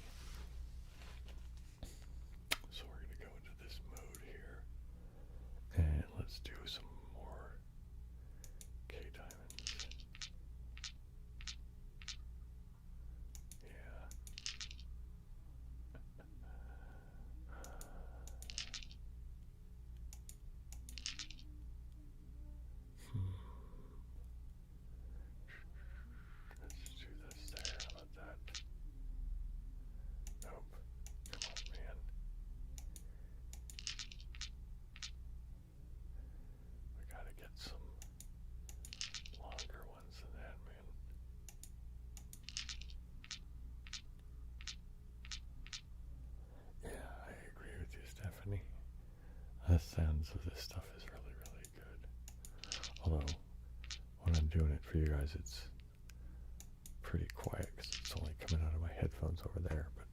So we're gonna go into this mode here, and let's do some more K Diamonds. Yeah. Let's do this there. How about that? Nope. Come on, man. We gotta get some longer ones than that, man. Yeah, I agree with you, Stephanie. The sounds of this stuff is really, really good. Although, when I'm doing it for you guys, it's pretty quiet because it's only coming out of my headphones over there. But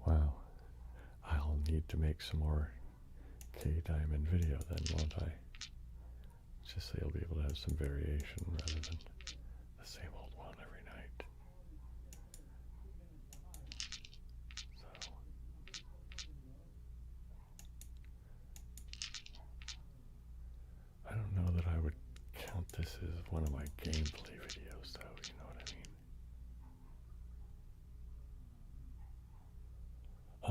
wow, I'll need to make some more K Diamond video then, won't I? Just so you'll be able to have some variation rather than the same old one every night. So, I don't know that I would count this as one of my gameplay videos, though, you know what I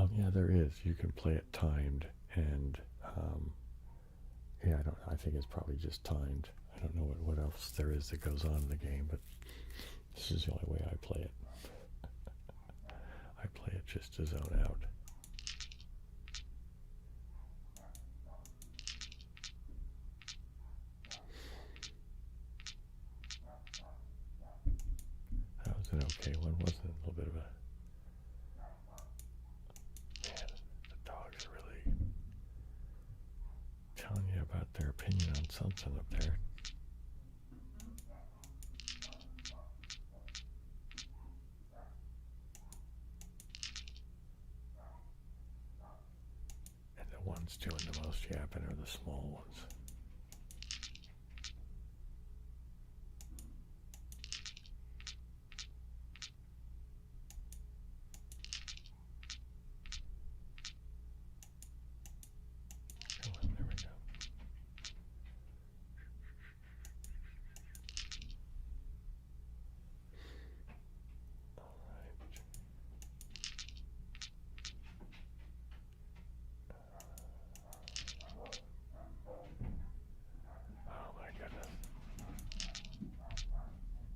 mean? Yeah, there is. You can play it timed, and yeah, I think it's probably just timed. I don't know what else there is that goes on in the game, but this is the only way I play it. I play it just to zone out. That was an okay one, wasn't it? A little bit of a... Man, the dogs are really telling you about their opinion on something up there. And the ones doing the most yapping are the small ones. Come on, there we go. Oh my goodness.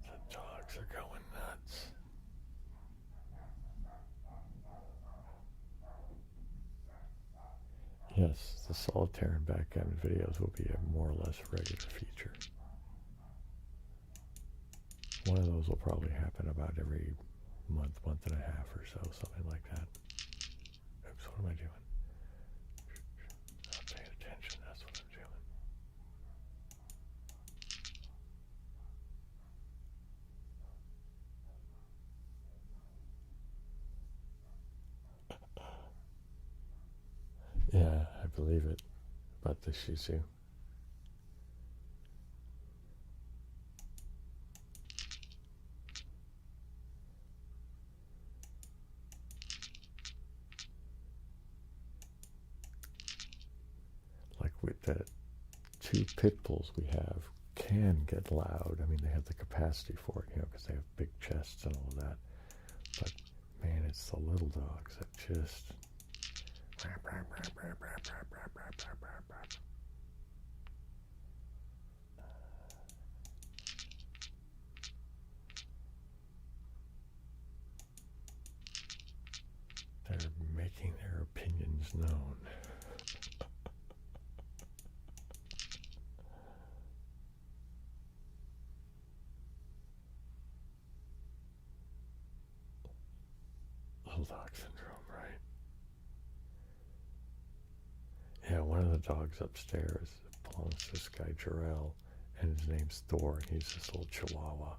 The dogs are going nuts. Yes, the solitaire and backgammon videos will be a more or less regular feature. One of those will probably happen about every month and a half or so, something like that. Oops, what am I doing? Not paying attention, that's what I'm doing. Yeah, I believe it about the Shih Tzu. Like with the 2 pit bulls we have can get loud. I mean, they have the capacity for it, because they have big chests and all of that. But man, it's the little dogs that just... They're making their opinions known. bulldog syndrome, right? Yeah, one of the dogs upstairs belongs to this guy, Jarrell, and his name's Thor, and he's this little chihuahua.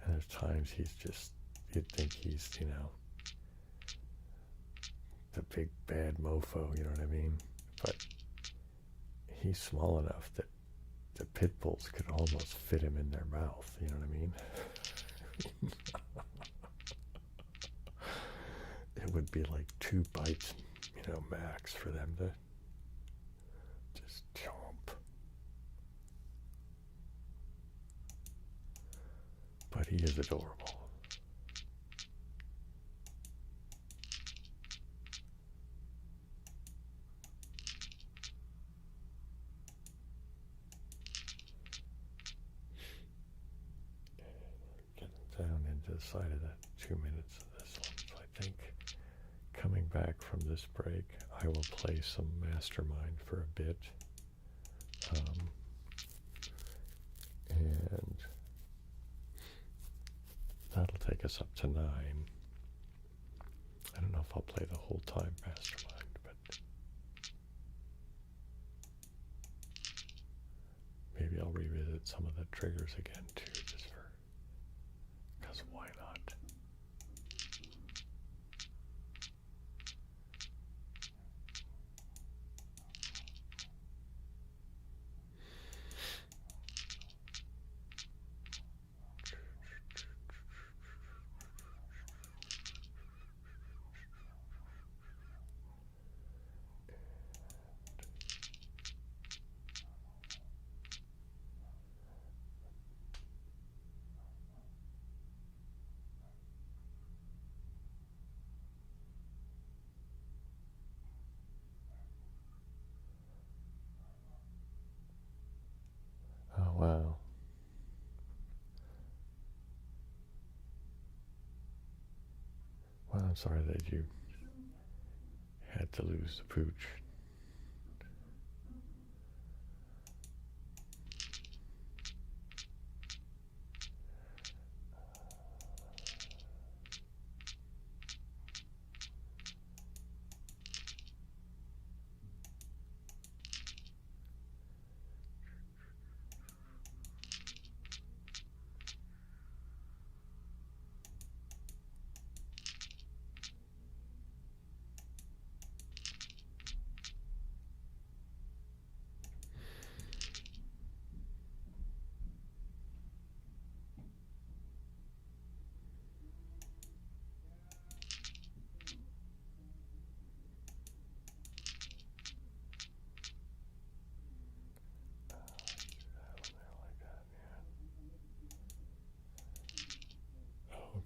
And there's times he's just, you'd think he's, the big bad mofo, you know what I mean? But he's small enough that the pit bulls could almost fit him in their mouth, you know what I mean? It would be like 2 bites, max for them to just chomp. But he is adorable. Getting down into the side of that 2 minutes of this one. So I think coming back from this break, I will play some Mastermind for a bit. And that'll take us up to 9. I don't know if I'll play the whole time Mastermind, but maybe I'll revisit some of the triggers again too, just because why not? Oh, wow. Well, I'm sorry that you had to lose the pooch.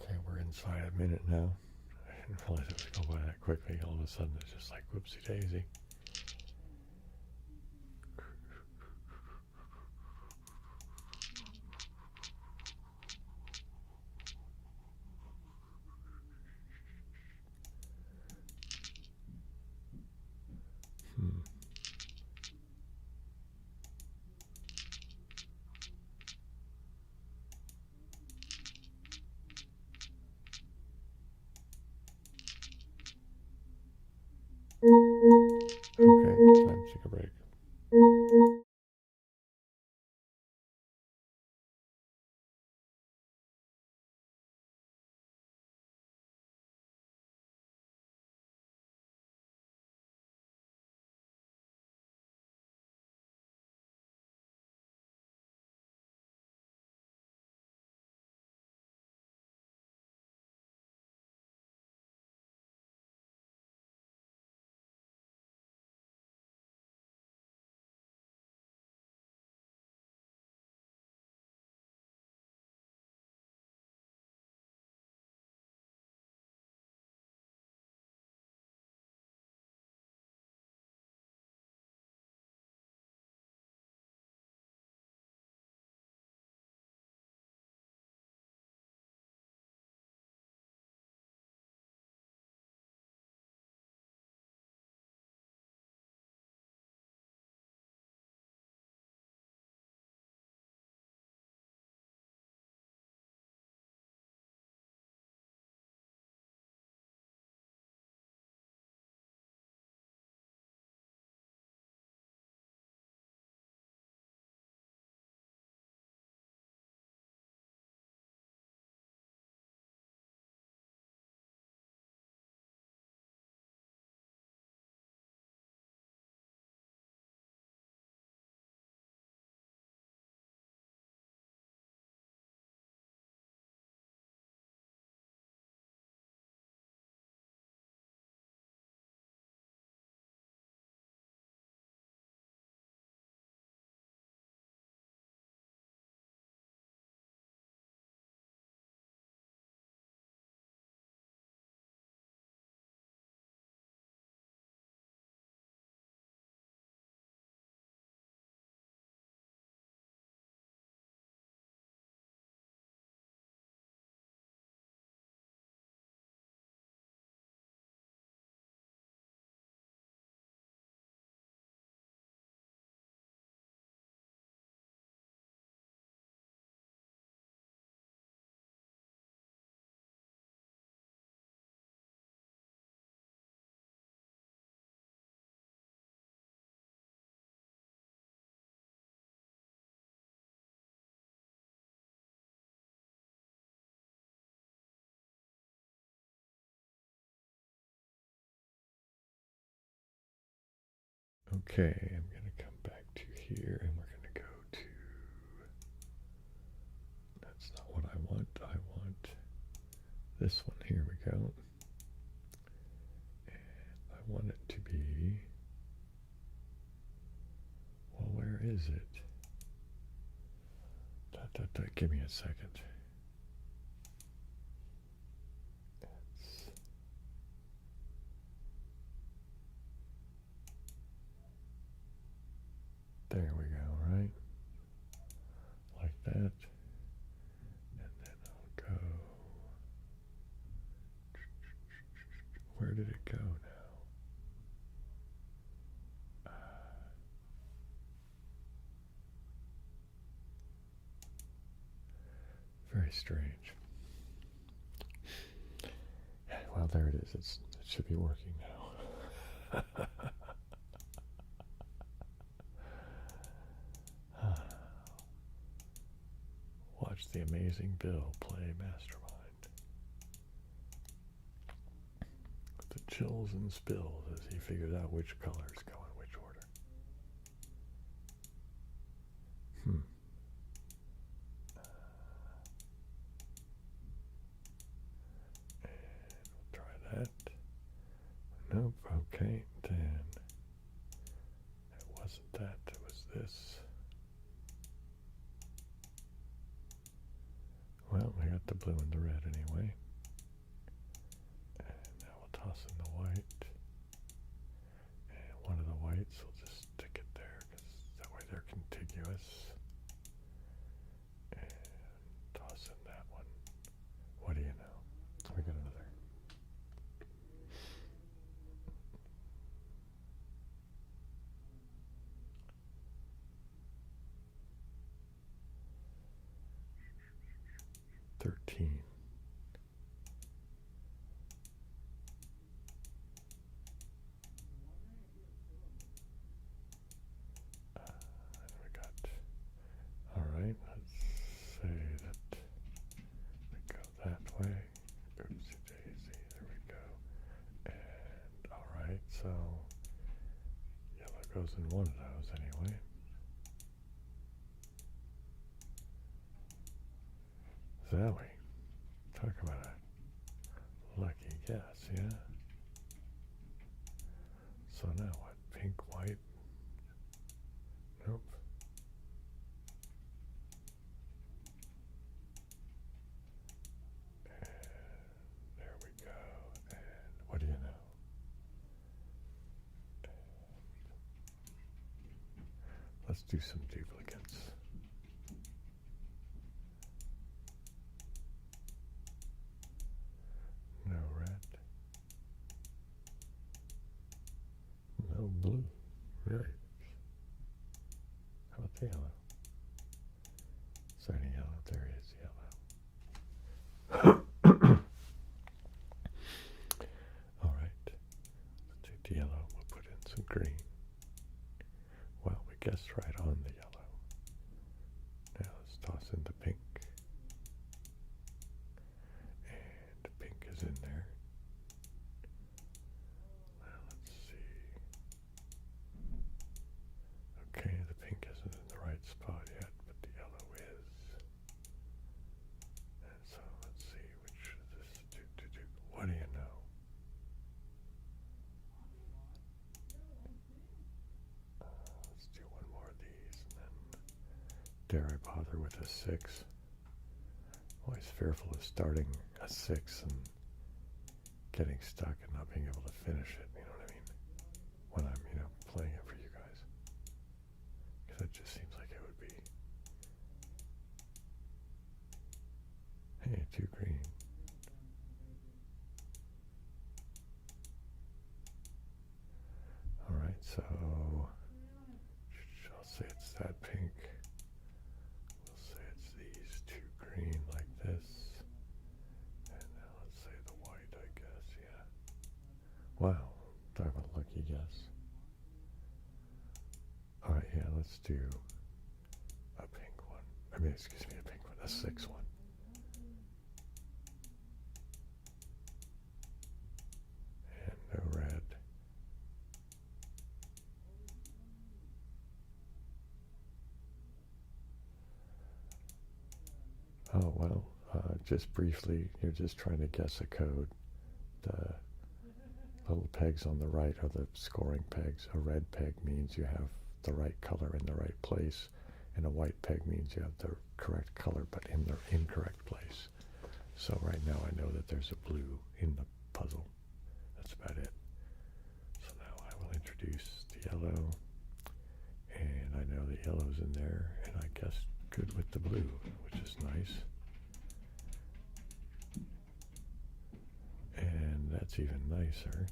Okay, we're inside a minute now. I didn't realize it would go by that quickly. All of a sudden, it's just like whoopsie daisy. Hmm. Okay, I'm going to come back to here and we're going to go to, that's not what I want this one, here we go. And I want it to be, well, where is it? Give me a second. There we go, right? Like that. And then I'll go. Where did it go now? Very strange. Well, there it is. It should be working now. Watch the amazing Bill play Mastermind. The chills and spills as he figures out which colors go in which order. And we'll try that. Nope, okay, then it wasn't that, it was this. Well, we got the blue and the red anyway. And now we'll toss in the white. And one of the whites, we'll just stick it there, because that way they're contiguous. And toss in that one. What do you know? We got another. $13. We got, all right, let's say that we go that way. Oopsie daisy, there we go. And all right, so yellow goes in one of those anyway. Zowie, talk about a lucky guess, yeah? So now what, pink, white? Nope. And there we go, and what do you know? Let's do some duplicates. No red. No blue. Right. How about the yellow? Is there any yellow? There is yellow. All right. Let's take the yellow. We'll put in some green. Well, we guessed right on the yellow. Now let's toss in the pink. And the pink is in there. Now let's see. Okay, the pink isn't in the right spot yet, but the yellow is. And so let's see which of this do. What do you know? Let's do one more of these, and then dare I bother with a 6? Always fearful of starting a 6 and getting stuck and not being able to finish it, you know what I mean? When I'm, playing it for you guys. Because it just seems like it would be, hey, 2 green. All right, so I'll say it's that pink. We'll say it's these 2 green like this. And now let's say the white, I guess, yeah. Wow, talk about a lucky guess. All right, yeah, let's do a pink one. A pink one, a 6 one. And no red. Oh, well, just briefly, you're just trying to guess a code. The little pegs on the right are the scoring pegs. A red peg means you have the right color in the right place, and a white peg means you have the correct color but in the incorrect place. So right now I know that there's a blue in the puzzle. That's about it. So now I will introduce the yellow, and I know the yellow's in there, and I guessed good with the blue, which is nice. And that's even nicer.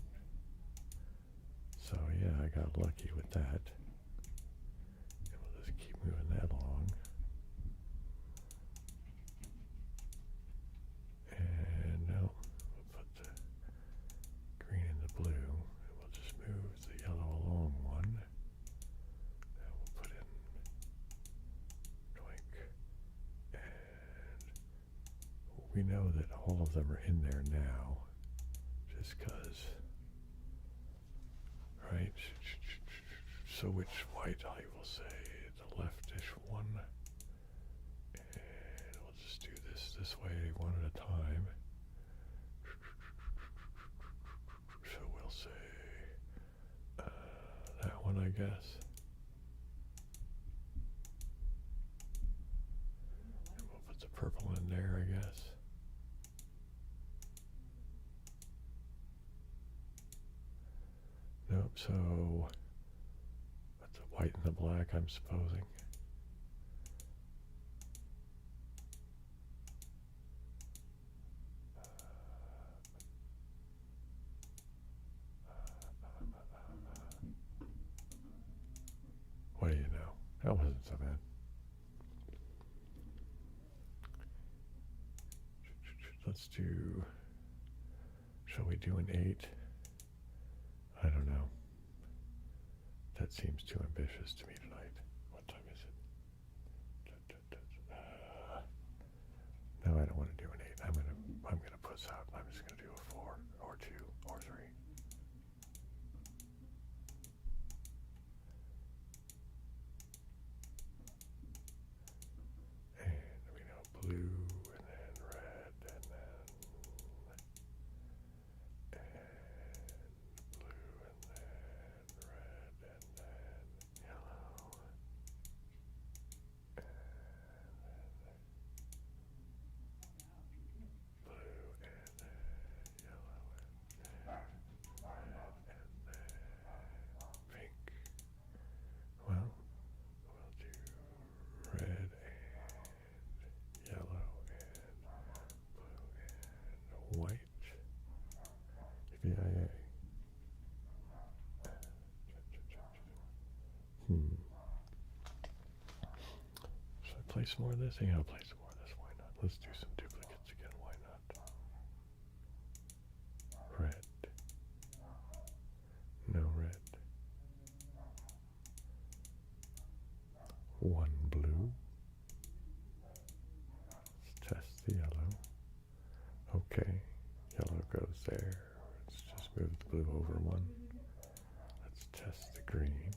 So yeah, I got lucky with that. And we'll just keep moving that along. And now we'll put the green and the blue, and we'll just move the yellow along one. And we'll put in Twink. And we know that all of them are in there now, just because, right? So which white I will say, the leftish one. And we'll just do this way one at a time. So we'll say that one, I guess. And we'll put the purple in there, I guess. Nope, so that's the white and the black, I'm supposing. What do you know? That wasn't so bad. Let's do, shall we do an 8? I don't know. That seems too ambitious to me tonight. What time is it? No, I don't want to do an 8. I'm gonna puss out. I'm just gonna do a 4 or 2 or 3. And we know blue, and then red, and then blue, and then red, and then yellow, and then blue, and then yellow, and red, and then pink. Well, we'll do red and yellow and blue and white. Yippee-yi-yi. Should I play some more of this? Yeah, I'll play some more of this. Why not? Let's do some duplicates again. Why not? Red. No red. 1 blue. Let's test the yellow. Okay, yellow goes there. Let's just move the blue over 1. Let's test the green.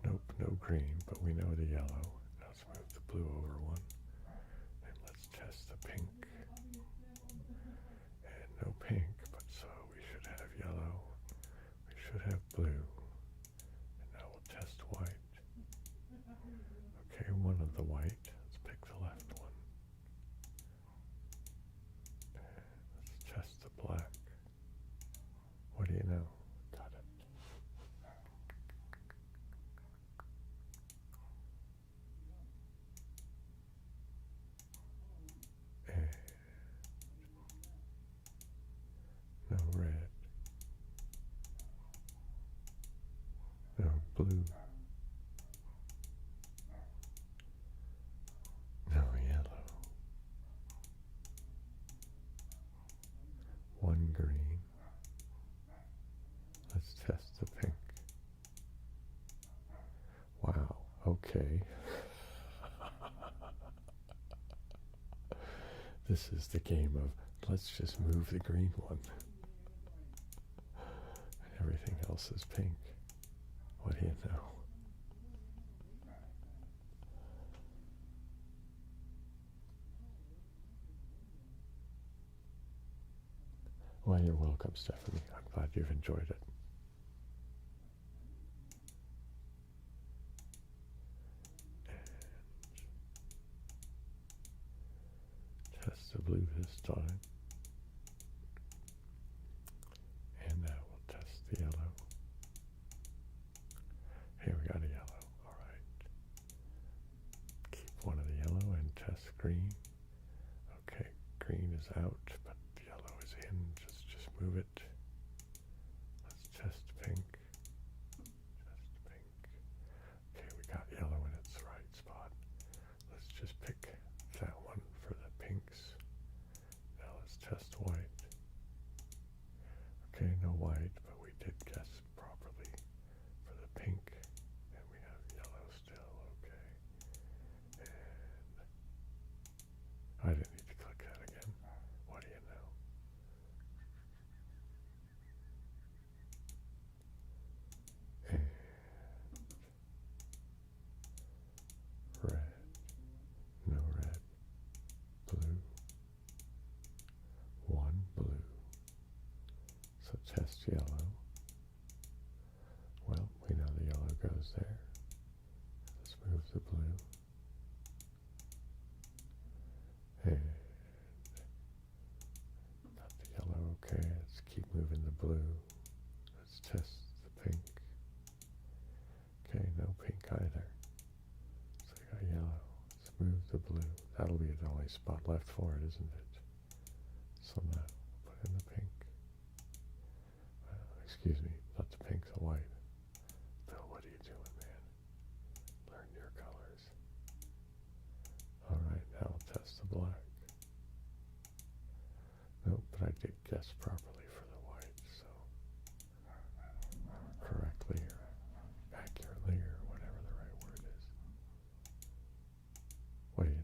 Nope, no green, but we know the yellow. Let's move the blue over 1. And let's test the pink. And no pink, but so we should have yellow. We should have blue. And now we'll test white. Okay, 1 of the white. Let's pick the left one. Let's test the black. What do you know? Got it. And no red. No blue. No yellow. 1 green. Let's test the pink. Wow, okay. This is the game of let's just move the green one. Everything else is pink. What do you know? Well, you're welcome, Stephanie. I'm glad you've enjoyed it. And test the blue this time. And now we'll test the yellow. Here we got a yellow. All right. Keep one of the yellow and test green. Okay, green is out, but the yellow is in. Just move it. Let's test pink. Test pink. Okay, we got yellow in its right spot. Let's just pick that one for the pinks. Now let's test white. Okay, no white, but we did guess properly for the pink. And we have yellow still, okay. And I didn't need to click that again. What do you know? And red, no red, blue, one blue. So test yellow. Well, we know the yellow goes there. Let's move the blue. And got the yellow, okay. Let's keep moving the blue. Let's test the pink. Okay, no pink either. So we got yellow. Let's move the blue. That'll be the only spot left for it, isn't it? So now put in the pink. Excuse me, not the pink, the white. Bill, what are you doing, man? Learn your colors. All right, now I'll test the black. Nope, but I did guess properly for the white, so correctly or accurately or whatever the right word is. What do you know?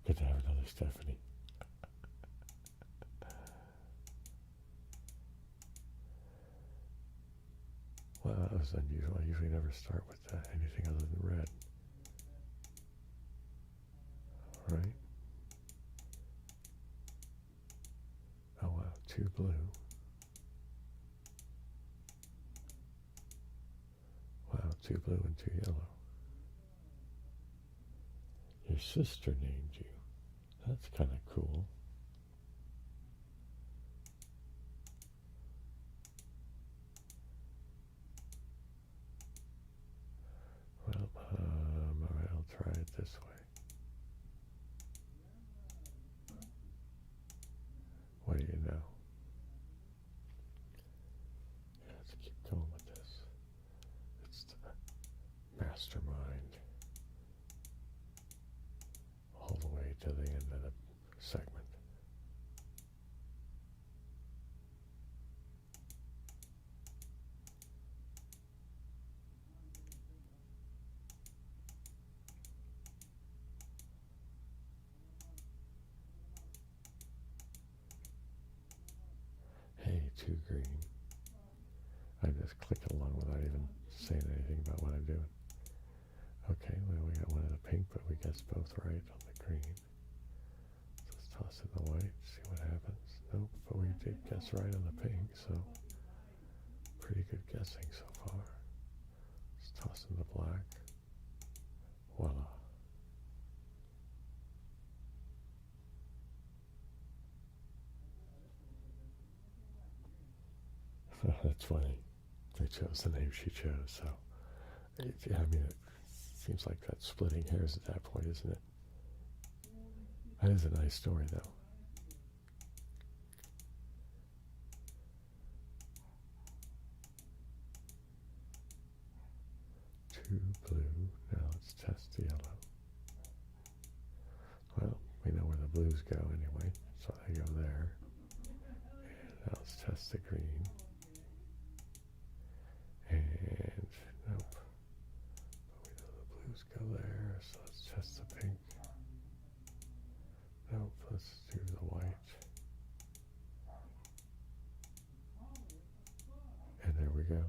Good to have another Stephanie. Well, that was unusual. I usually never start with anything other than red. All right. Oh wow, two blue. Wow, two blue and two yellow. Your sister named you. That's kind of cool. Well, all right, I'll try it this way. What do you know? Yeah, let's keep going with this. It's the mastermind all the way to the end of the segment. Hey, two green. I just click along without even saying anything about what I'm doing. Okay, well, we got one of the pink, but we guessed both right on the green. So let's toss in the white, see what happens. Nope, but we did guess right on the pink, so pretty good guessing so far. Let's toss in the black. Voila. That's funny. They chose the name she chose, so I mean, it seems like that's splitting hairs at that point, isn't it? That is a nice story, though. Two blue. Now let's test the yellow. Well, we know where the blues go anyway, so they go there. And now let's test the green. And nope. But we know the blues go there, so let's test the pink. Nope, let's do the white. And there we go.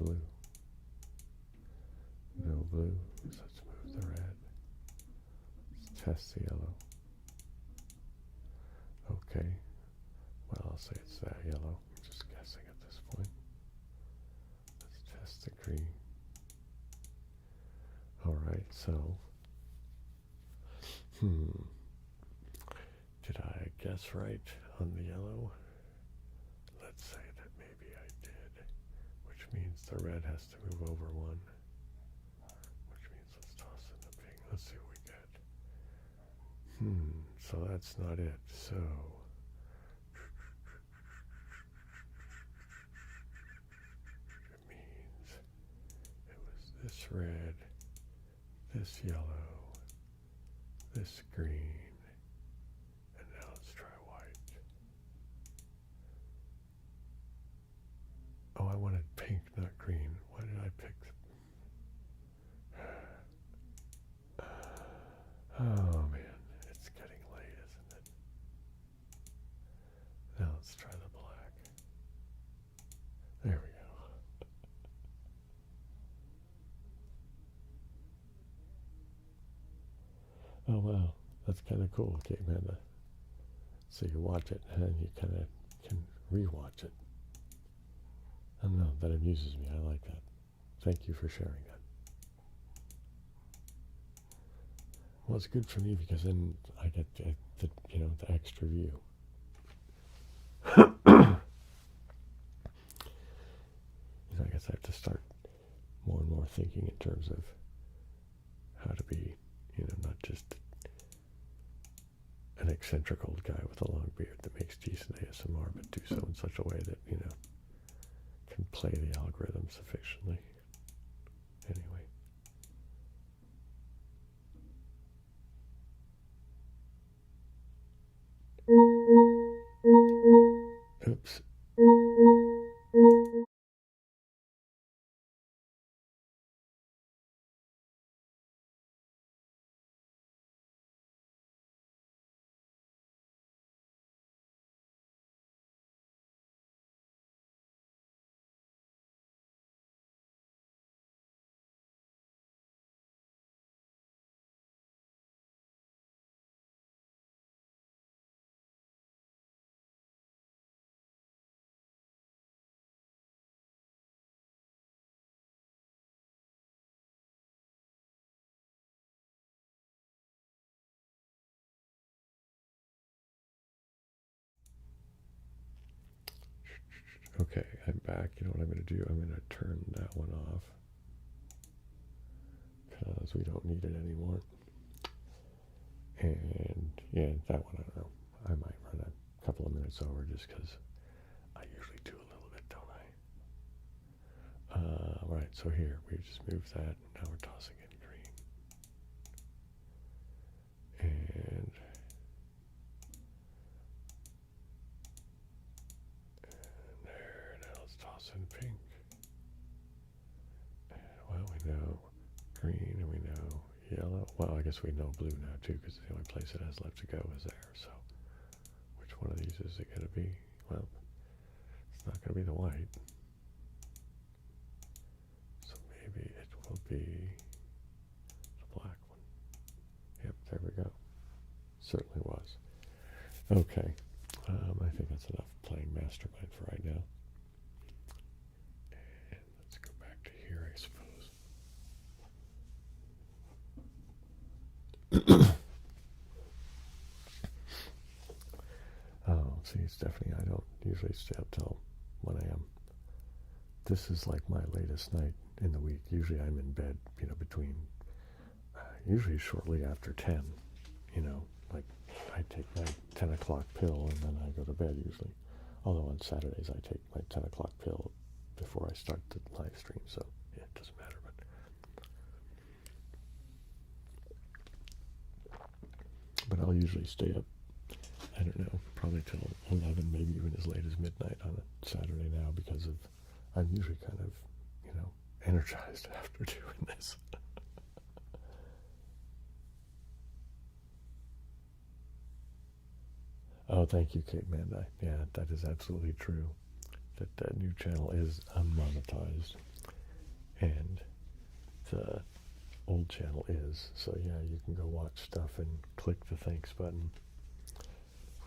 blue. No blue, so let's move the red. Let's test the yellow. Okay, well, I'll say it's that yellow. I'm just guessing at this point. Let's test the green. All right, so, did I guess right on the yellow? Let's say that maybe I did, which means the red has to move over one, which means let's toss in the pink. Let's see what we get. So that's not it. So it means it was this red, this yellow, this green, and now let's try white. Oh, I wanted pink, not green. Why did I pick Oh man, it's getting late, isn't it? Now let's try the black. There we go. Oh wow, that's kind of cool, Kate Amanda. So you watch it and you kind of can re-watch it. I don't know, that amuses me. I like that. Thank you for sharing that. Well, it's good for me because then I get the extra view. I guess I have to start more and more thinking in terms of how to be, not just an eccentric old guy with a long beard that makes decent ASMR, but do so in such a way that, can play the algorithm sufficiently. Anyway. Oops. Okay, I'm back. You know what I'm going to do? I'm going to turn that one off because we don't need it anymore. And yeah, that one, I don't know. I might run a couple of minutes over just because I usually do a little bit, don't I? Right, so here, we just moved that. Now we're tossing in green. And there, now let's toss in pink. And, well, we know green and we know yellow. Well, I guess we know blue now too because the only place it has left to go is there. So which one of these is it going to be? Well, it's not going to be the white. So maybe it will be the black one. Yep, there we go. Certainly was. Okay, I think that's enough playing Mastermind for right now. And let's go back to here, I suppose. Oh, see, it's definitely, I don't usually stay up till 1 a.m. This is like my latest night in the week. Usually I'm in bed, between, usually shortly after 10, like I take my 10 o'clock pill and then I go to bed usually. Although on Saturdays I take my 10 o'clock pill before I start the live stream, so yeah, it doesn't matter. But I'll usually stay up, I don't know, probably till 11, maybe even as late as midnight on a Saturday now because I'm usually kind of, energized after doing this. Oh, thank you, Kate Manda. Yeah, that is absolutely true. That new channel is unmonetized. and the old channel is. So yeah, you can go watch stuff and click the thanks button.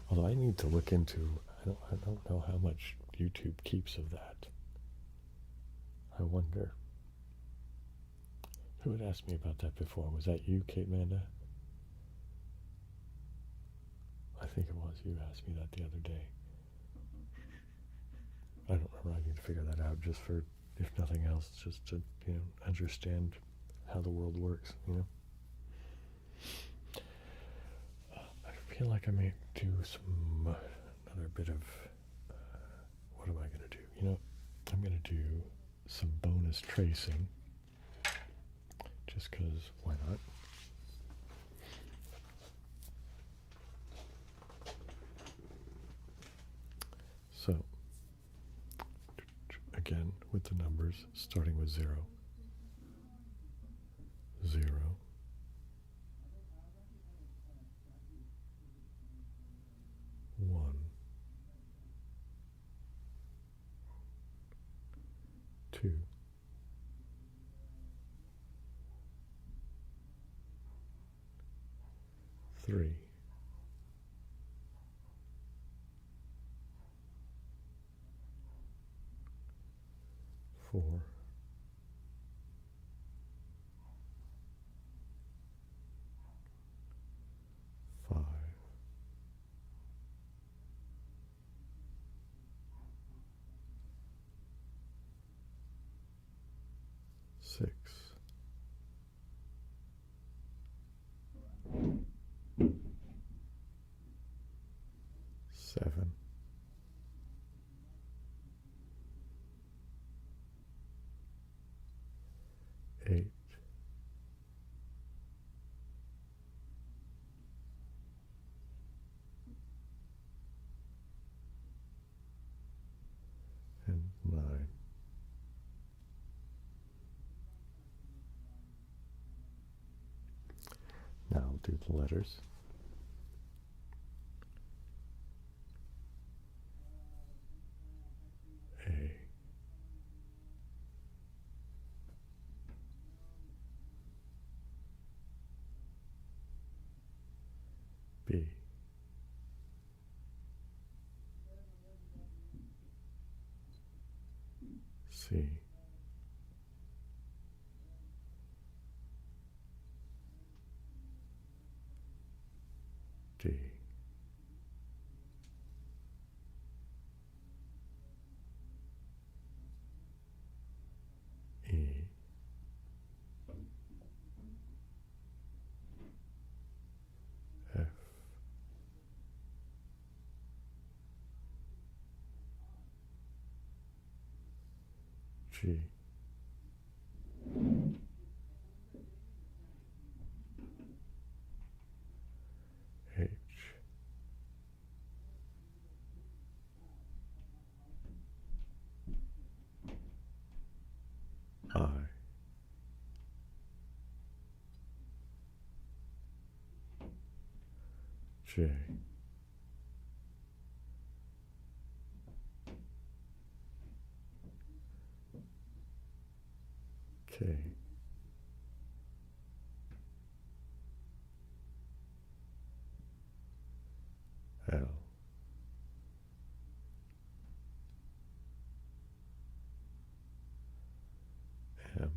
Although I need to look into, I don't know how much YouTube keeps of that. I wonder. Who had asked me about that before? Was that you, Kate Manda? I think it was. You asked me that the other day. I don't remember. I need to figure that out just for, if nothing else, just to, understand how the world works, I feel like I may do another bit of, what am I going to do? I'm going to do some bonus tracing, just because, why not? So, again, with the numbers, starting with 0, 0, 1, 2, 3, 4, 5, 6, 7, 8, 9. Now I'll do the letters. A, B, C, D, E, F, G, H, I, J, K, L, M,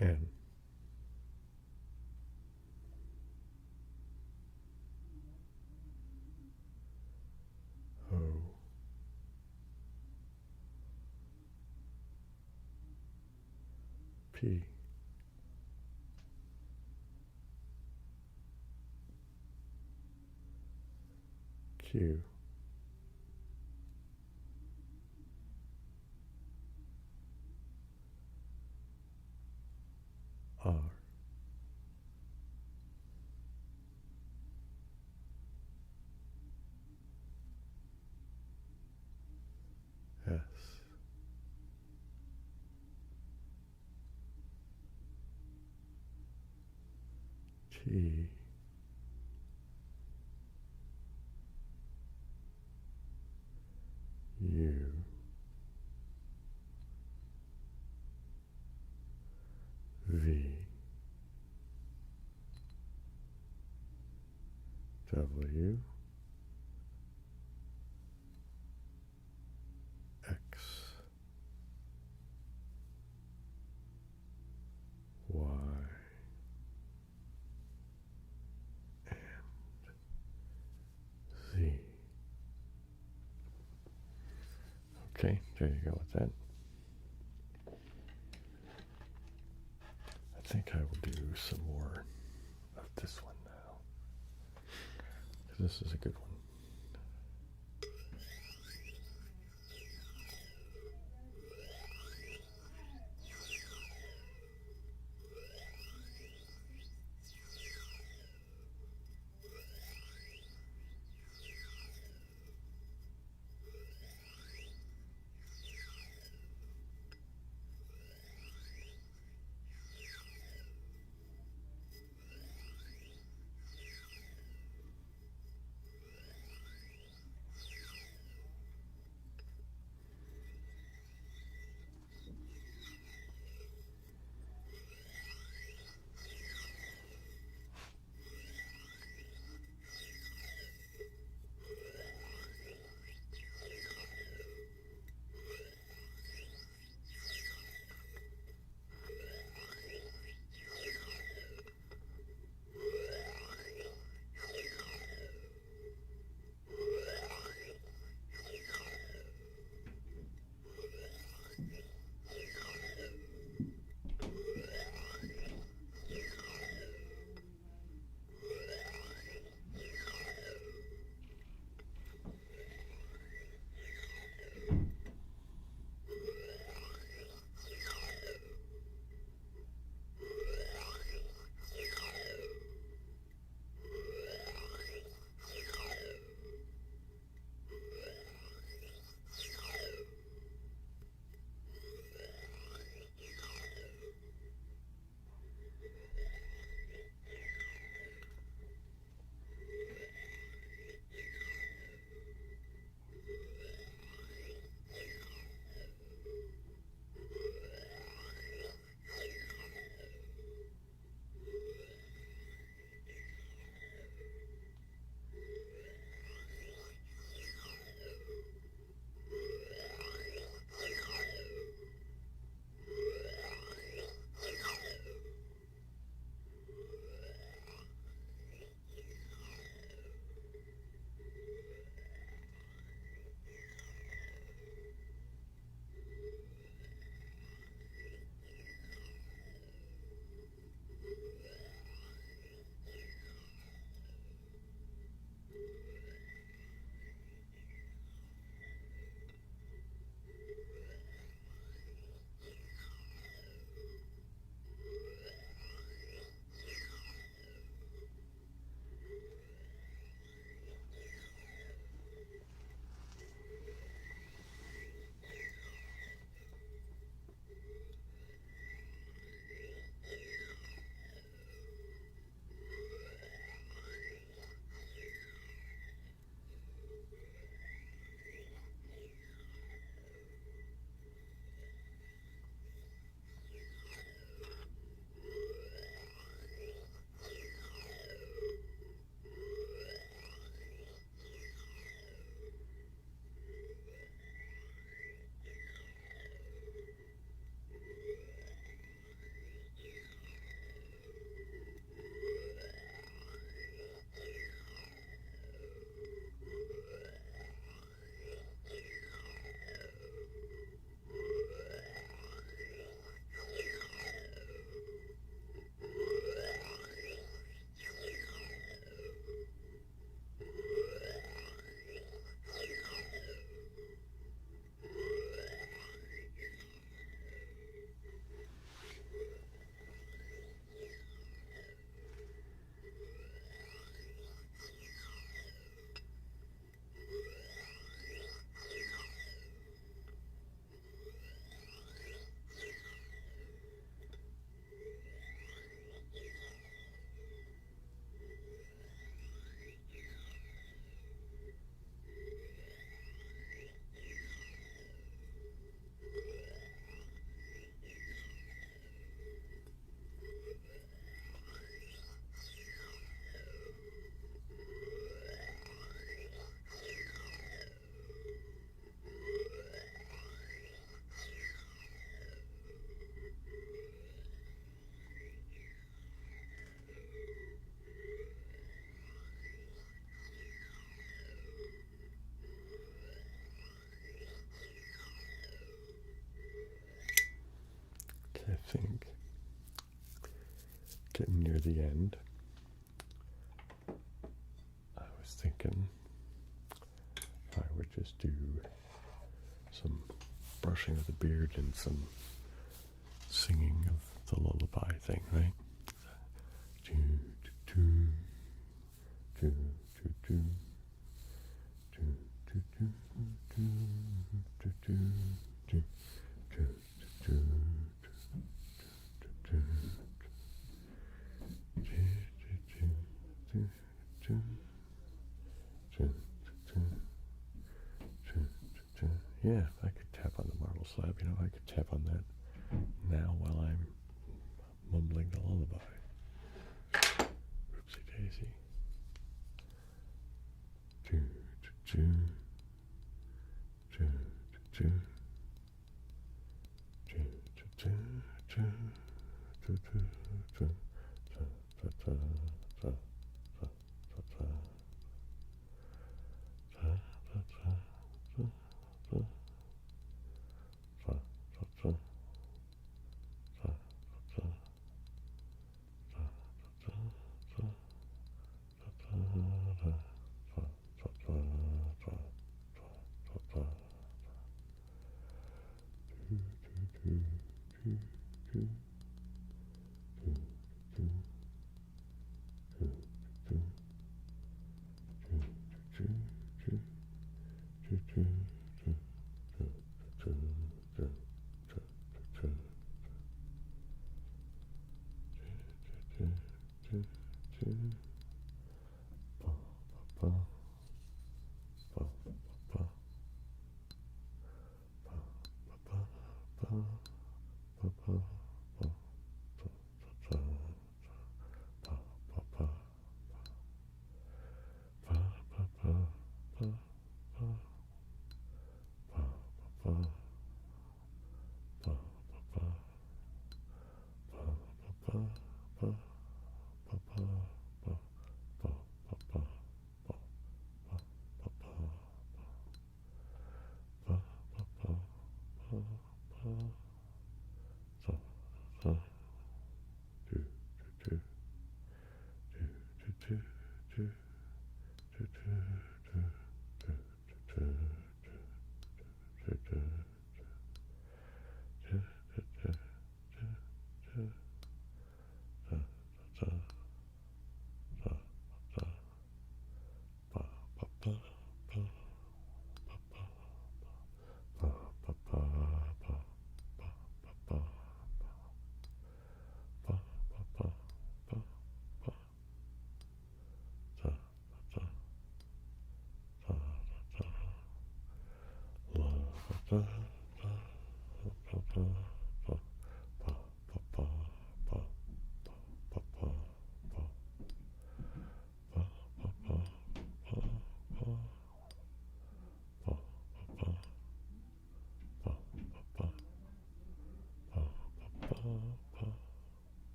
N, O, P, Q, R, S, T, U, V, W, X, Y, and Z. Okay, there you go with that. I think I will do some more of this one now. This is a good one. getting near the end. I was thinking I would just do some brushing of the beard and some singing of the lullaby thing, right? Do, do, do, do, do, do, do, do, do, do, do, do, do, do, yeah, I could tap on the marble slab, you know, I could tap on that now while I'm mumbling the lullaby. Oopsie daisy. Do, do, do, do, do, do, do, do, do, do, do,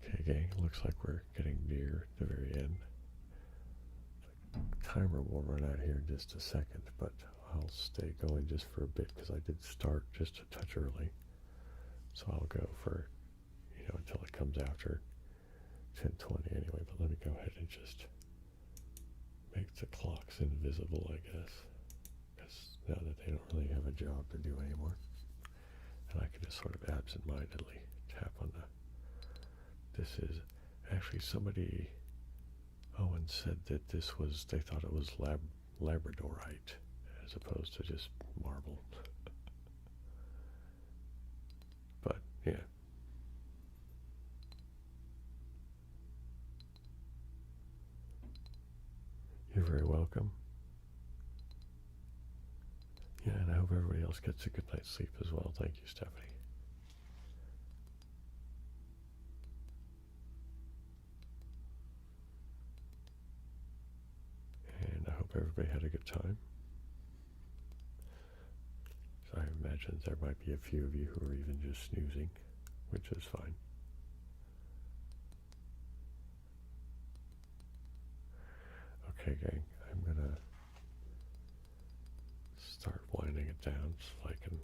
Okay, gang, looks like we're getting near the very end. The timer will run out here in just a second, but I'll stay going just for a bit because I did start just a touch early. So I'll go for, until it comes after 10:20 anyway, but let me go ahead and just make the clocks invisible, I guess, because now that they don't really have a job to do anymore, and I can just sort of absentmindedly tap on this is actually somebody, Owen said that this was, they thought it was Labradorite as opposed to just marble. But yeah. You're very welcome. Yeah, and I hope everybody else gets a good night's sleep as well. Thank you, Stephanie. And I hope everybody had a good time. So I imagine there might be a few of you who are even just snoozing, which is fine. Okay, gang, I'm gonna start winding it down so I can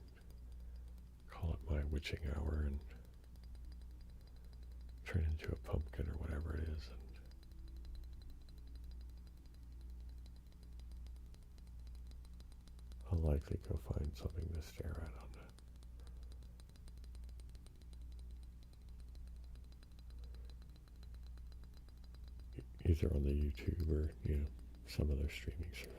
call it my witching hour and turn into a pumpkin or whatever it is. And I'll likely go find something to stare at on either on the YouTube or, some other streaming service.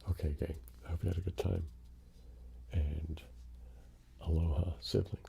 Okay, gang, I hope you had a good time. And aloha, siblings.